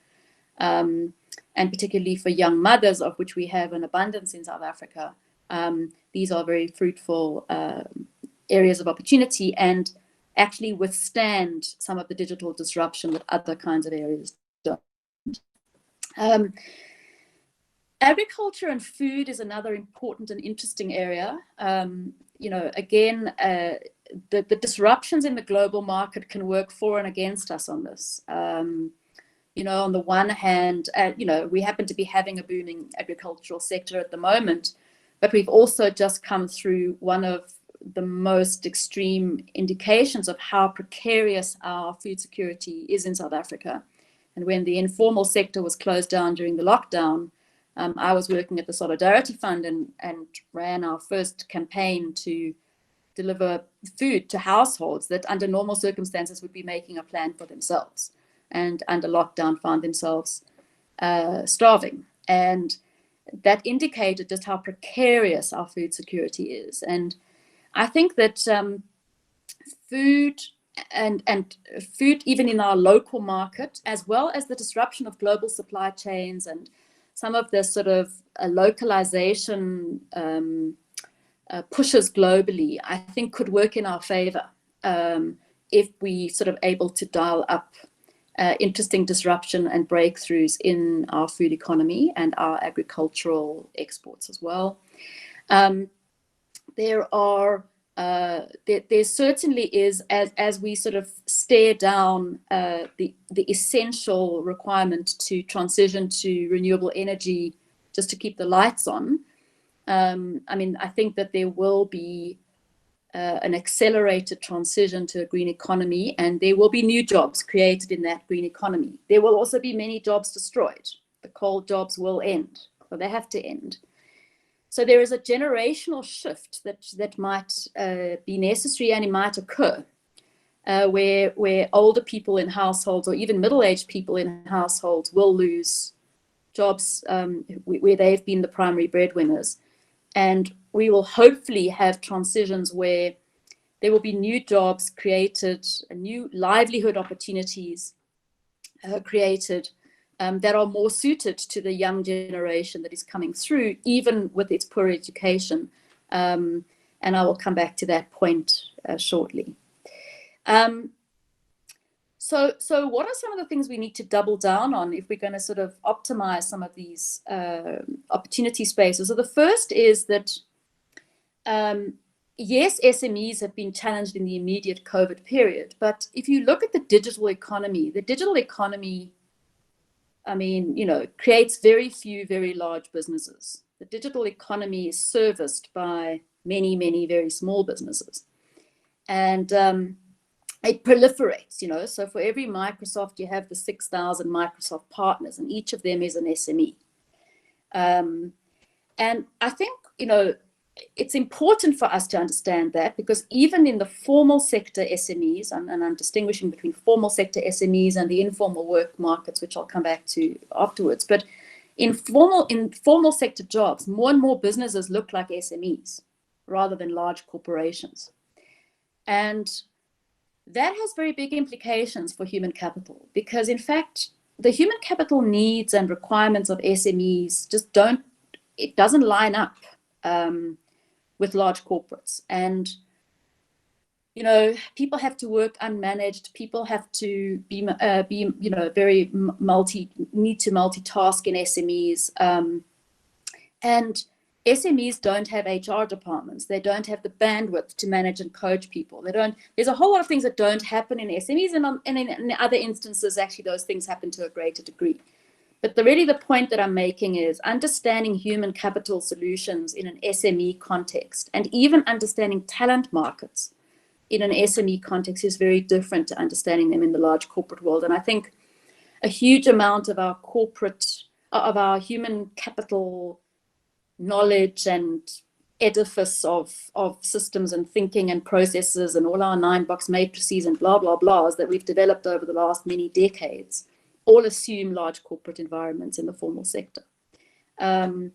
D: and particularly for young mothers, of which we have an abundance in South Africa. These are very fruitful areas of opportunity and actually withstand some of the digital disruption that other kinds of areas don't. Agriculture and food is another important and interesting area. Again, the disruptions in the global market can work for and against us on this. On the one hand, we happen to be having a booming agricultural sector at the moment, but we've also just come through one of the most extreme indications of how precarious our food security is in South Africa. And when the informal sector was closed down during the lockdown, I was working at the Solidarity Fund and ran our first campaign to deliver food to households that under normal circumstances would be making a plan for themselves, and under lockdown found themselves starving. And that indicated just how precarious our food security is. And I think that food and food, even in our local market, as well as the disruption of global supply chains and some of the sort of localization pushes globally, I think could work in our favor if we sort of able to dial up interesting disruption and breakthroughs in our food economy and our agricultural exports as well. There certainly is, as we sort of stare down the essential requirement to transition to renewable energy just to keep the lights on. I think that there will be an accelerated transition to a green economy, and there will be new jobs created in that green economy. There will also be many jobs destroyed. The coal jobs will end, or they have to end. So there is a generational shift that might be necessary, and it might occur. where older people in households or even middle-aged people in households will lose jobs where they've been the primary breadwinners. And we will hopefully have transitions where there will be new jobs created, new livelihood opportunities created that are more suited to the young generation that is coming through, even with its poor education. And I will come back to that point shortly. So what are some of the things we need to double down on if we're going to sort of optimize some of these opportunity spaces? So the first is that, yes, SMEs have been challenged in the immediate COVID period, but if you look at the digital economy, I mean, you know, creates very few very large businesses. The digital economy is serviced by many, many very small businesses. And it proliferates, you know, so for every Microsoft, you have the 6,000 Microsoft partners, and each of them is an SME. And I think, you know, it's important for us to understand that, because even in the formal sector SMEs, and I'm distinguishing between formal sector SMEs and the informal work markets, which I'll come back to afterwards, but in formal sector jobs, more and more businesses look like SMEs rather than large corporations. And that has very big implications for human capital, because in fact, the human capital needs and requirements of SMEs just doesn't line up with large corporates. And, you know, people have to work unmanaged. People have to be you know, very need to multitask in SMEs. And SMEs don't have HR departments. They don't have the bandwidth to manage and coach people. There's a whole lot of things that don't happen in SMEs, and in other instances, actually, those things happen to a greater degree. But really the point that I'm making is understanding human capital solutions in an SME context, and even understanding talent markets in an SME context, is very different to understanding them in the large corporate world. And I think a huge amount of our human capital knowledge and edifice of systems and thinking and processes and all our 9-box matrices and blah, blah, blahs that we've developed over the last many decades all assume large corporate environments in the formal sector. So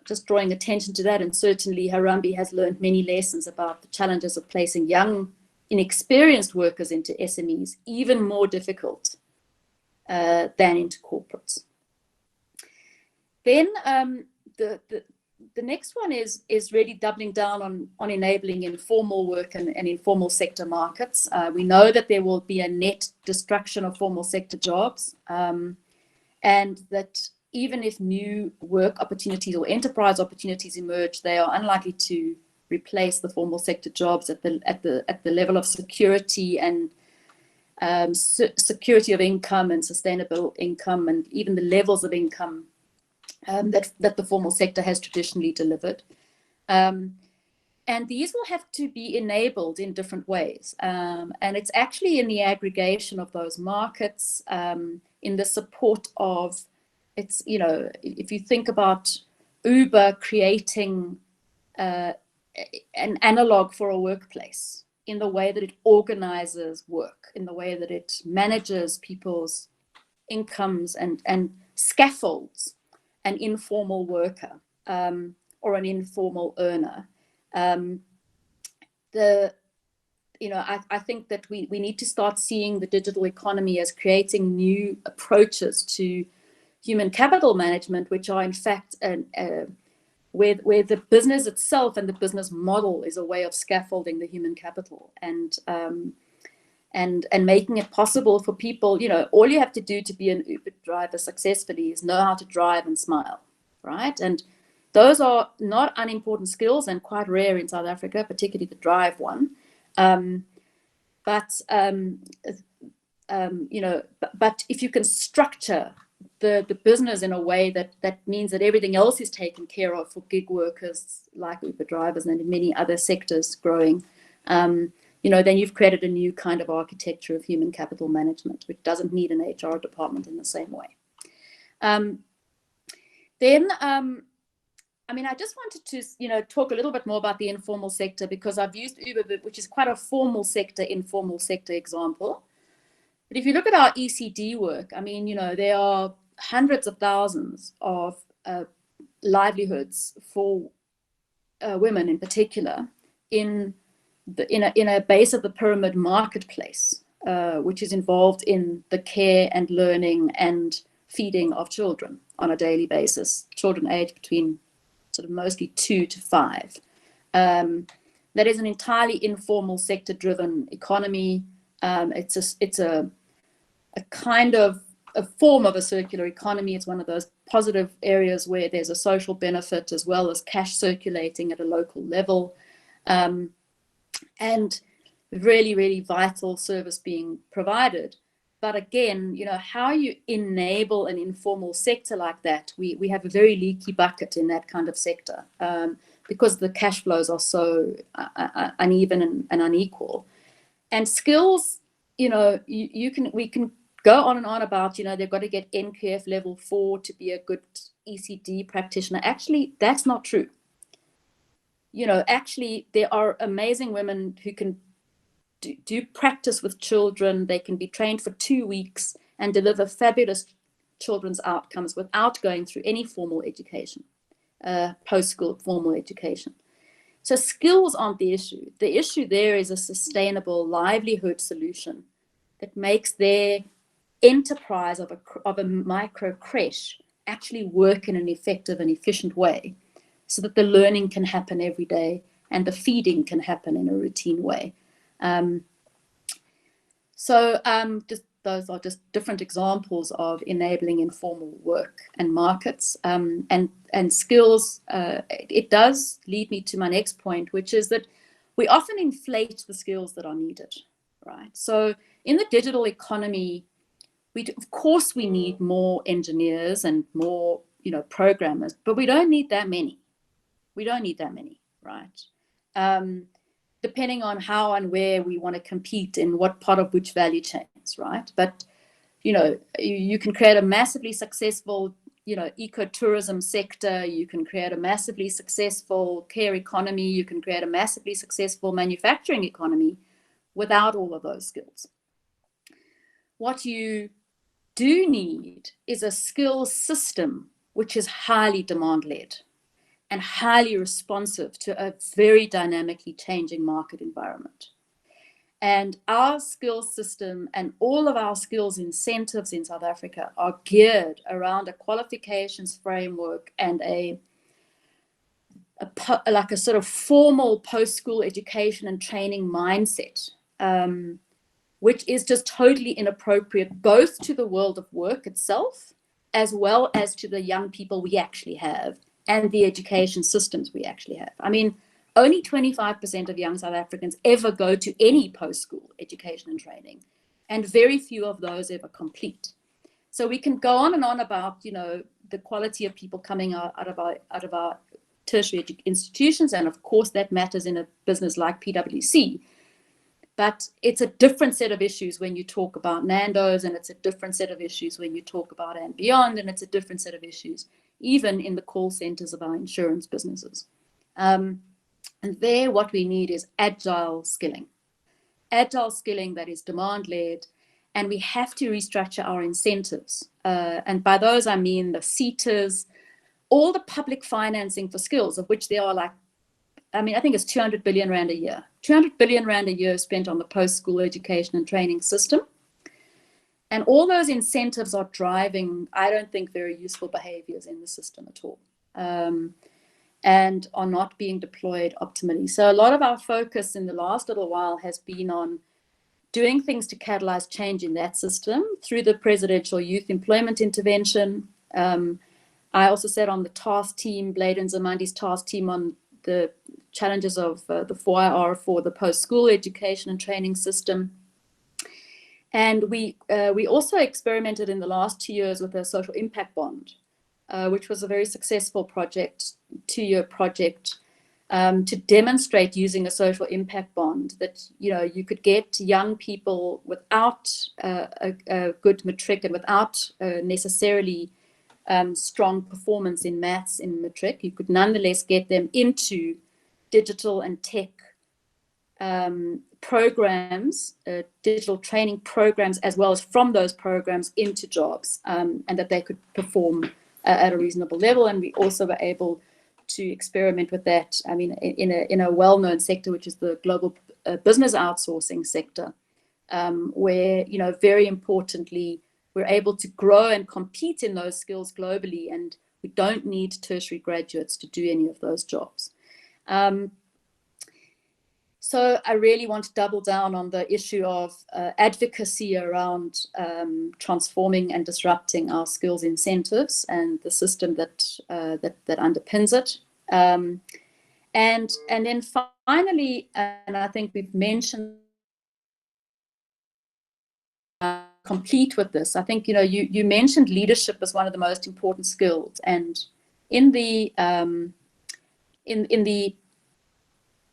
D: just drawing attention to that, and certainly Harambee has learned many lessons about the challenges of placing young, inexperienced workers into SMEs, even more difficult than into corporates. Then the next one is really doubling down on enabling informal work and informal sector markets. We know that there will be a net destruction of formal sector jobs, and that even if new work opportunities or enterprise opportunities emerge, they are unlikely to replace the formal sector jobs at the level of security and security of income and sustainable income, and even the levels of income that the formal sector has traditionally delivered. And these will have to be enabled in different ways. And it's actually in the aggregation of those markets, in the support of, it's, you know, if you think about Uber creating an analog for a workplace, in the way that it organizes work, in the way that it manages people's incomes and scaffolds an informal worker or an informal earner. I think that we need to start seeing the digital economy as creating new approaches to human capital management, which are in fact where the business itself and the business model is a way of scaffolding the human capital and making it possible for people. You know, all you have to do to be an Uber driver successfully is know how to drive and smile, right? And those are not unimportant skills and quite rare in South Africa, particularly the drive one. But if you can structure the business in a way that means that everything else is taken care of for gig workers like Uber drivers and in many other sectors growing, then you've created a new kind of architecture of human capital management, which doesn't need an HR department in the same way. I mean, I just wanted to, talk a little bit more about the informal sector, because I've used Uber, which is quite a formal sector, informal sector example. But if you look at our ECD work, I mean, there are hundreds of thousands of livelihoods for women in particular in a base of the pyramid marketplace, which is involved in the care and learning and feeding of children on a daily basis, children aged between sort of mostly 2 to 5. That is an entirely informal sector driven economy. It's a kind of a form of a circular economy. It's one of those positive areas where there's a social benefit as well as cash circulating at a local level, and really, really vital service being provided. But again, how you enable an informal sector like that, we have a very leaky bucket in that kind of sector, because the cash flows are so uneven and unequal. And skills, we can go on and on about, they've got to get NQF level 4 to be a good ECD practitioner. Actually, that's not true. Actually, there are amazing women who can do practice with children. They can be trained for 2 weeks and deliver fabulous children's outcomes without going through any formal education, post-school formal education. So skills aren't the issue. The issue there is a sustainable livelihood solution that makes their enterprise of a micro creche actually work in an effective and efficient way, so that the learning can happen every day and the feeding can happen in a routine way. Just those are just different examples of enabling informal work and markets, and skills. It does lead me to my next point, which is that we often inflate the skills that are needed, right? So in the digital economy, of course we need more engineers and more programmers, but we don't need that many. We don't need that many, right? Depending on how and where we want to compete in what part of which value chains, right? But, you can create a massively successful, ecotourism sector. You can create a massively successful care economy. You can create a massively successful manufacturing economy without all of those skills. What you do need is a skills system which is highly demand-led and highly responsive to a very dynamically changing market environment. And our skills system and all of our skills incentives in South Africa are geared around a qualifications framework and a sort of formal post-school education and training mindset, which is just totally inappropriate both to the world of work itself, as well as to the young people we actually have and the education systems we actually have. I mean, only 25% of young South Africans ever go to any post-school education and training, and very few of those ever complete. So we can go on and on about, the quality of people coming out of our tertiary institutions, and of course that matters in a business like PwC. But it's a different set of issues when you talk about Nando's, and it's a different set of issues when you talk about and beyond, and it's a different set of issues even in the call centers of our insurance businesses. And there, what we need is agile skilling that is demand-led, and we have to restructure our incentives. And by those, I mean the CETAs, all the public financing for skills, of which there are I think it's 200 billion Rand a year. 200 billion Rand a year spent on the post-school education and training system. And all those incentives are driving, I don't think, very useful behaviors in the system at all. And are not being deployed optimally. So a lot of our focus in the last little while has been on doing things to catalyze change in that system through the Presidential Youth Employment Intervention. I also sat on the task team, Blade and Zamandi's task team, on the challenges of the 4IR for the post-school education and training system. And we also experimented in the last 2 years with a social impact bond, which was a very successful project, 2-year project, to demonstrate using a social impact bond that you could get young people without a good matric and without necessarily strong performance in maths in matric, you could nonetheless get them into digital and tech programs, digital training programs, as well as from those programs into jobs, and that they could perform at a reasonable level. And we also were able to experiment with that. I mean, in a well-known sector, which is the global business outsourcing sector, where, you know, very importantly, we're able to grow and compete in those skills globally, and we don't need tertiary graduates to do any of those jobs. So I really want to double down on the issue of advocacy around transforming and disrupting our skills incentives and the system that underpins it. And then finally, and I think we've mentioned, complete with this, I think, you know, you mentioned leadership as one of the most important skills, and in the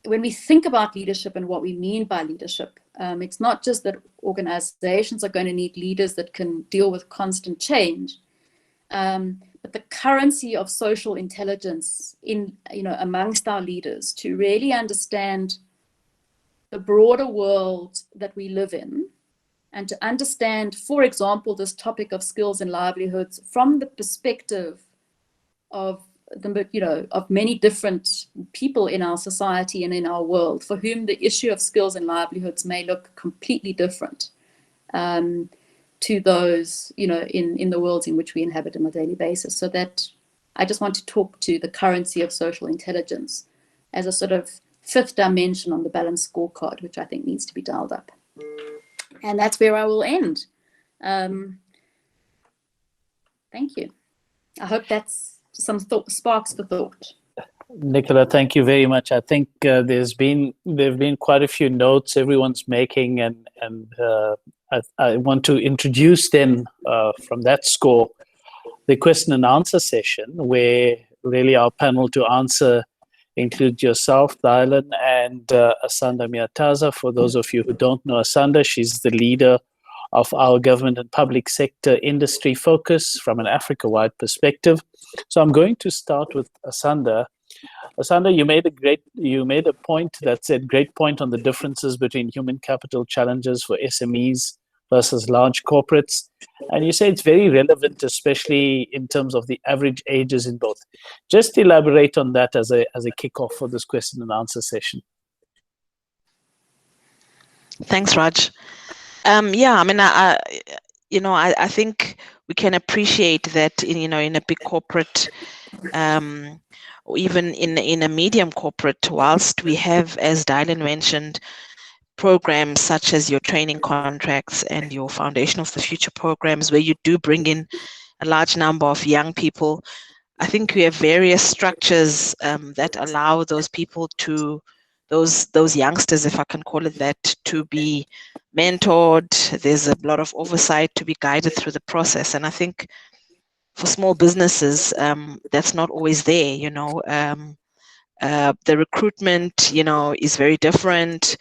D: when we think about leadership and what we mean by leadership, it's not just that organizations are going to need leaders that can deal with constant change, but the currency of social intelligence in, you know, amongst our leaders to really understand the broader world that we live in, and to understand, for example, this topic of skills and livelihoods from the perspective of of many different people in our society and in our world, for whom the issue of skills and livelihoods may look completely different to those, you know, in the worlds in which we inhabit on a daily basis. So that I just want to talk to the currency of social intelligence as a sort of fifth dimension on the balanced scorecard, which I think needs to be dialed up. And that's where I will end. Thank you. I hope that's some sparks for thought.
B: Nicola, thank you very much. I think there've been quite a few notes everyone's making, and I want to introduce them from that score, the question and answer session, where really our panel to answer include yourself, Dayalan, and Asanda Miataza. For those of you who don't know Asanda, she's the leader of our government and public sector industry focus from an Africa-wide perspective. So I'm going to start with Asanda. Asanda, you made a point that said, great point on the differences between human capital challenges for SMEs versus large corporates. And you say it's very relevant, especially in terms of the average ages in both. Just elaborate on that as a kickoff for this question and answer session.
E: Thanks, Raj. Yeah, I mean, I think we can appreciate that in a big corporate, or even in a medium corporate, whilst we have, as Dayalan mentioned, programs such as your training contracts and your Foundation of the Future programs, where you do bring in a large number of young people. I think we have various structures that allow those people to, those youngsters, if I can call it that, to be mentored. There's a lot of oversight to be guided through the process. And I think for small businesses, that's not always there, the recruitment, is very different.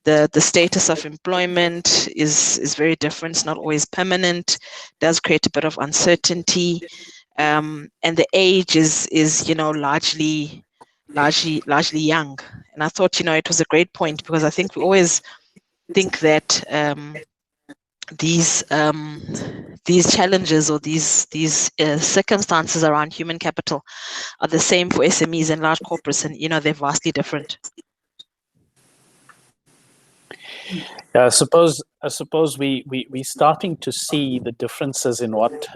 E: The status of employment is very different. It's not always permanent. It does create a bit of uncertainty. And the age is largely young. And I thought, it was a great point, because I think we always think that these challenges or these circumstances around human capital are the same for SMEs and large corporates, and they're vastly different.
B: Yeah, I suppose we're starting to see the differences in what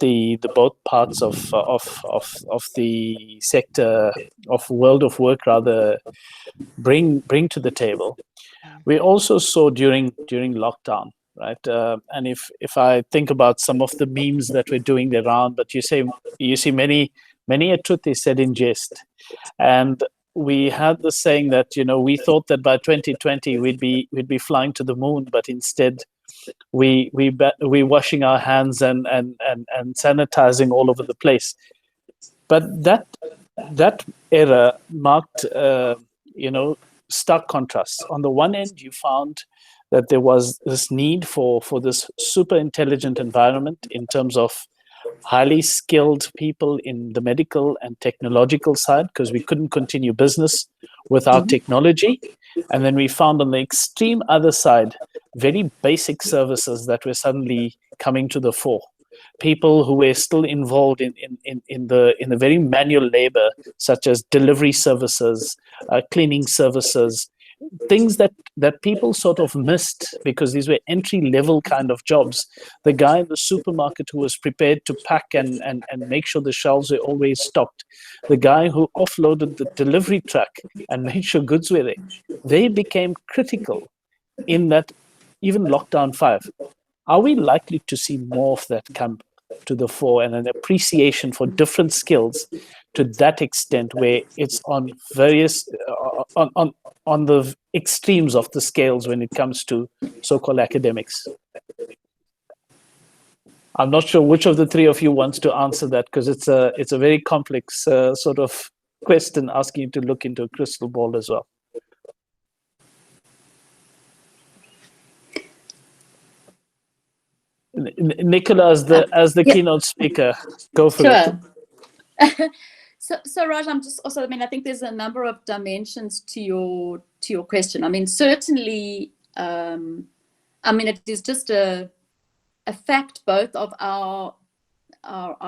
B: the both parts of the sector of world of work rather bring to the table. We also saw during lockdown, right? And if I think about some of the memes that we're doing around, but you see many a truth is said in jest, and we had the saying that we thought that by 2020 we'd be flying to the moon, but instead we washing our hands and sanitizing all over the place. But that era marked stark contrasts. On the one end, you found that there was this need for this super intelligent environment in terms of highly skilled people in the medical and technological side, because we couldn't continue business without technology. And then we found on the extreme other side, very basic services that were suddenly coming to the fore. People who were still involved in the very manual labor, such as delivery services, cleaning services, things that people sort of missed because these were entry-level kind of jobs. The guy in the supermarket who was prepared to pack and make sure the shelves were always stocked, the guy who offloaded the delivery truck and made sure goods were there, they became critical in that even lockdown 5. Are we likely to see more of that come to the fore, and an appreciation for different skills to that extent, where it's on various on the extremes of the scales when it comes to so-called academics? I'm not sure which of the three of you wants to answer that, because it's a very complex sort of question, asking you to look into a crystal ball as well. Nicola, as the keynote speaker, go for it.
D: So Raj, I'm just also, I mean, I think there's a number of dimensions to your question. I mean, certainly, I mean, it is just a fact both of our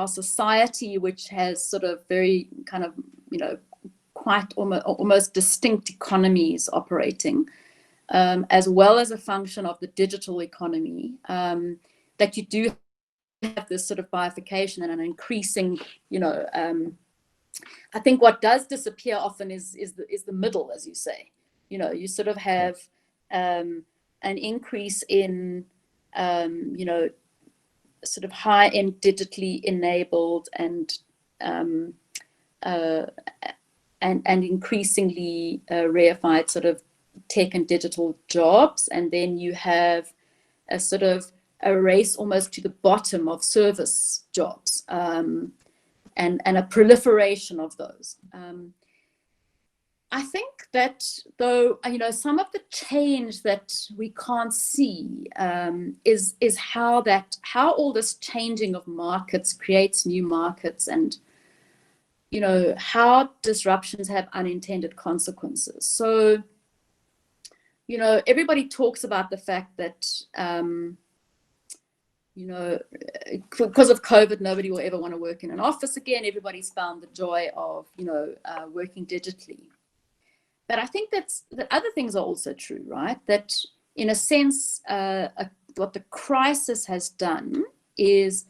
D: society, which has sort of very kind of, you know, quite almost distinct economies operating, as well as a function of the digital economy, that you do have this sort of bifurcation and an increasing, you know, I think what does disappear often is the middle, as you say. You know, you sort of have an increase in, you know, sort of high-end digitally enabled and increasingly reified sort of tech and digital jobs, and then you have a sort of a race almost to the bottom of service jobs, and a proliferation of those. I think that, though, you know, some of the change that we can't see is how all this changing of markets creates new markets, and, you know, how disruptions have unintended consequences. So, you know, everybody talks about the fact that, you know, because of COVID, nobody will ever want to work in an office again. Everybody's found the joy of, you know, working digitally. But I think that other things are also true, right? That in a sense, what the crisis has done is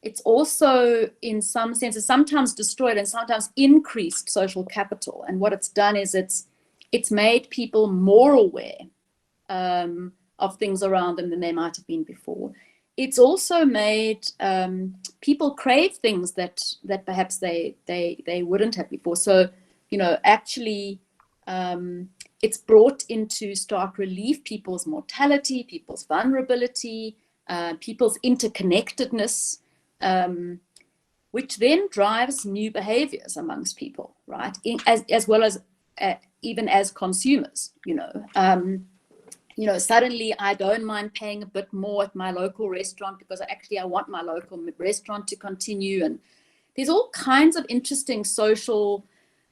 D: it's also, in some senses, sometimes destroyed and sometimes increased social capital. And what it's done is it's made people more aware of things around them than they might have been before. It's also made people crave things that perhaps they wouldn't have before. So, you know, actually, it's brought into stark relief people's mortality, people's vulnerability, people's interconnectedness, which then drives new behaviors amongst people, right? As well as even as consumers, you know. You know, suddenly I don't mind paying a bit more at my local restaurant because I want my local restaurant to continue. And there's all kinds of interesting social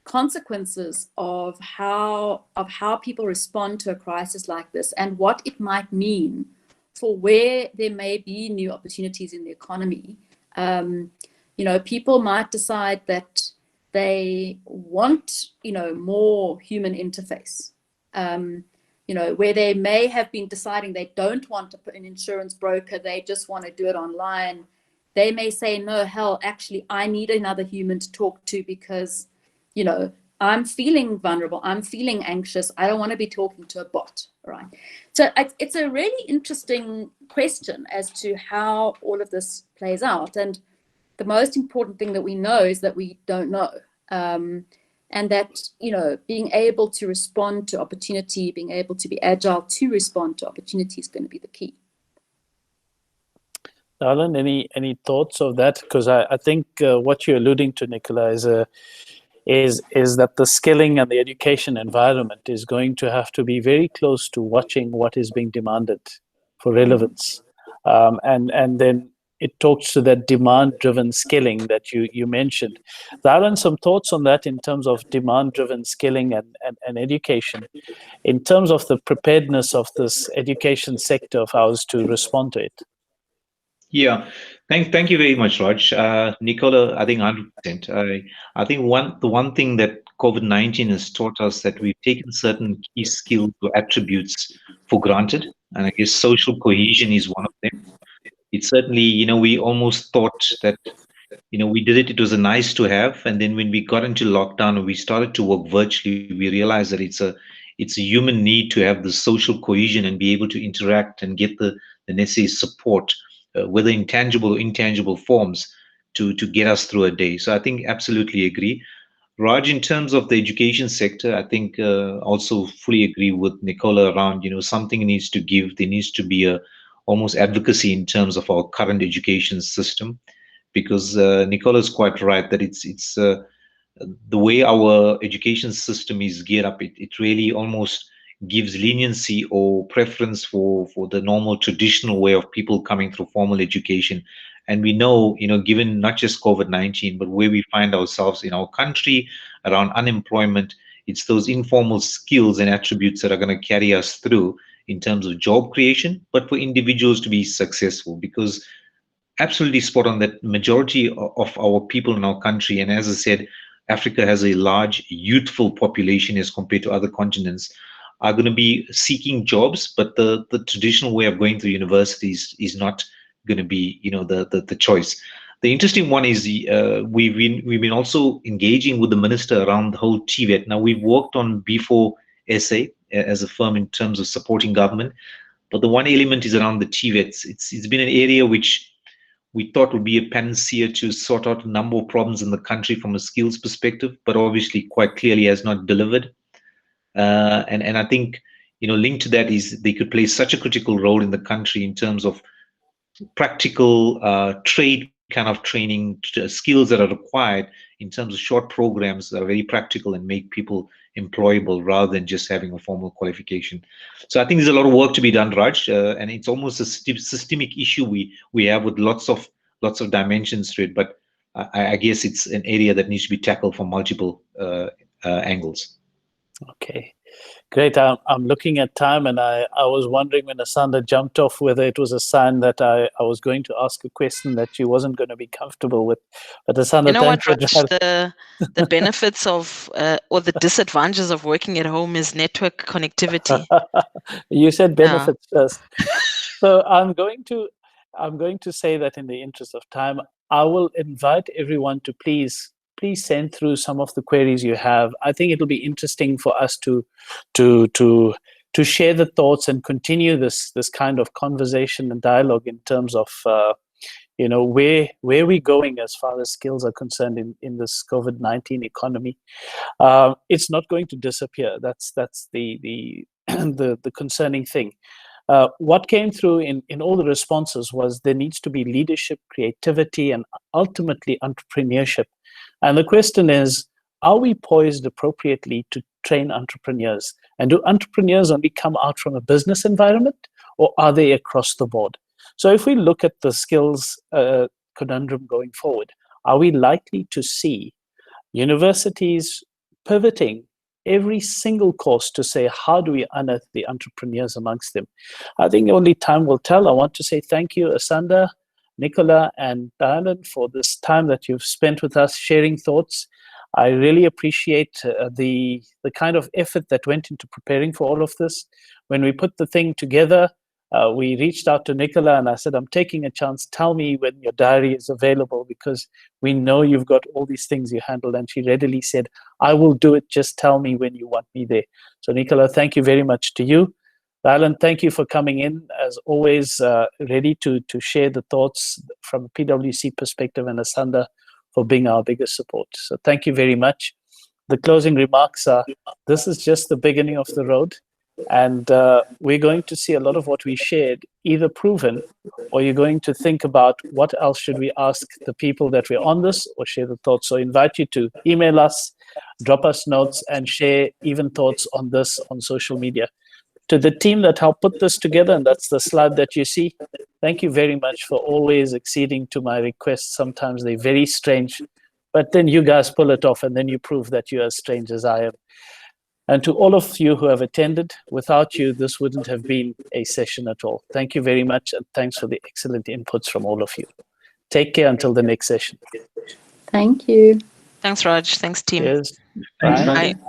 D: consequences of how people respond to a crisis like this, and what it might mean for where there may be new opportunities in the economy. You know, people might decide that they want, you know, more human interface. You know, where they may have been deciding they don't want to put an insurance broker, they just want to do it online. They may say, no, hell, actually, I need another human to talk to because, you know, I'm feeling vulnerable, I'm feeling anxious, I don't want to be talking to a bot, right? So it's a really interesting question as to how all of this plays out. And the most important thing that we know is that we don't know. And that, you know, being able to respond to opportunity, being able to be agile to respond to opportunity is going to be the key.
B: Dayalan, any thoughts of that? Because I think what you're alluding to, Nicola, is that the skilling and the education environment is going to have to be very close to watching what is being demanded for relevance, and then it talks to that demand-driven skilling that you mentioned. Dayalan, some thoughts on that in terms of demand-driven skilling and education, in terms of the preparedness of this education sector of ours to respond to it?
A: Yeah, thank you very much, Raj. Nicola, I think 100%. I think the one thing that COVID-19 has taught us, that we've taken certain key skills or attributes for granted, and I guess social cohesion is one of them. It's certainly, we almost thought that, we did it was a nice to have, and then when we got into lockdown and we started to work virtually, we realized that it's a human need to have the social cohesion and be able to interact and get the necessary support, whether in tangible or intangible forms, to get us through a day. So I think absolutely agree. Raj, in terms of the education sector, I think also fully agree with Nicola around, something needs to give. There needs to be a almost advocacy in terms of our current education system, because Nicola is quite right that it's the way our education system is geared up. It really almost gives leniency or preference for the normal traditional way of people coming through formal education. And we know, given not just COVID-19, but where we find ourselves in our country around unemployment, it's those informal skills and attributes that are going to carry us through in terms of job creation, but for individuals to be successful. Because absolutely spot on that majority of our people in our country, and as I said, Africa has a large youthful population as compared to other continents, are going to be seeking jobs, but the traditional way of going through universities is not going to be, the choice. The interesting one is we've been also engaging with the minister around the whole TVET. Now, we've worked on B4 SA as a firm in terms of supporting government, but the one element is around the TVETs. It's been an area which we thought would be a panacea to sort out a number of problems in the country from a skills perspective, but obviously quite clearly has not delivered. And I think, linked to that is they could play such a critical role in the country in terms of practical trade kind of training, skills that are required in terms of short programs that are very practical and make people employable rather than just having a formal qualification. So I think there's a lot of work to be done, Raj, and it's almost a systemic issue we have with lots of dimensions to it. But I guess it's an area that needs to be tackled from multiple angles.
B: Okay, great. I'm looking at time, and I was wondering when Asanda jumped off whether it was a sign that I was going to ask a question that she wasn't going to be comfortable with. But Asanda,
E: what, Raj, the benefits of or the disadvantages of working at home is network connectivity.
B: You said benefits first. So I'm going to say that in the interest of time, I will invite everyone to please send through some of the queries you have. I think it'll be interesting for us to share the thoughts and continue this kind of conversation and dialogue in terms of where we're going as far as skills are concerned in this COVID-19 economy. It's not going to disappear. That's the concerning thing. What came through in all the responses was there needs to be leadership, creativity, and ultimately entrepreneurship. And the question is, are we poised appropriately to train entrepreneurs? And do entrepreneurs only come out from a business environment, or are they across the board? So if we look at the skills conundrum going forward, are we likely to see universities pivoting every single course to say, how do we unearth the entrepreneurs amongst them? I think only time will tell. I want to say thank you, Asanda, Nicola, and Dayalan, for this time that you've spent with us sharing thoughts. I really appreciate the kind of effort that went into preparing for all of this. When we put the thing together, we reached out to Nicola and I said, I'm taking a chance. Tell me when your diary is available, because we know you've got all these things you handle. And she readily said, I will do it. Just tell me when you want me there. So Nicola, thank you very much to you. Dayalan, thank you for coming in, as always, ready to share the thoughts from a PwC perspective, and Asanda for being our biggest support. So thank you very much. The closing remarks are, this is just the beginning of the road, and we're going to see a lot of what we shared either proven, or you're going to think about what else should we ask the people that we're on this, or share the thoughts. So I invite you to email us, drop us notes, and share even thoughts on this on social media. to the team that helped put this together, and that's the slide that you see. Thank you very much for always acceding to my requests. Sometimes they're very strange, but then you guys pull it off, and then you prove that you're as strange as I am. And to all of you who have attended, without you, this wouldn't have been a session at all. Thank you very much, and thanks for the excellent inputs from all of you. Take care until the next session.
D: Thank you.
E: Thanks, Raj. Thanks, team.
B: Cheers.
A: Thanks,
B: Bye.
A: Raj.
E: Bye.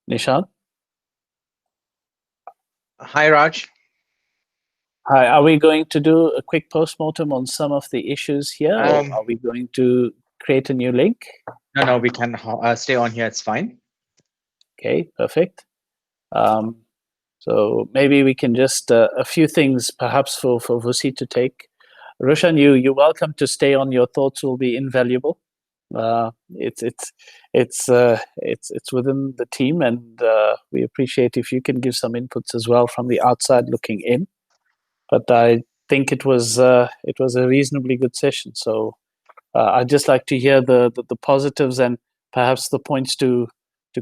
B: Nishant?
F: Hi, Raj.
B: Hi, are we going to do a quick postmortem on some of the issues here, or are we going to create a new link?
F: No, we can stay on here. It's fine.
B: Okay, perfect. So maybe we can just a few things perhaps for Vusi to take. Roshan, you're welcome to stay on. Your thoughts will be invaluable. It's within the team, and we appreciate if you can give some inputs as well from the outside looking in. But I think it was a reasonably good session. So I'd just like to hear the positives and perhaps the points to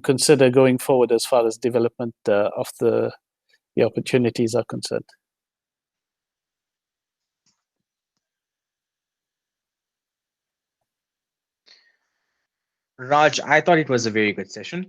B: consider going forward as far as development of the opportunities are concerned.
F: Raj, I thought it was a very good session.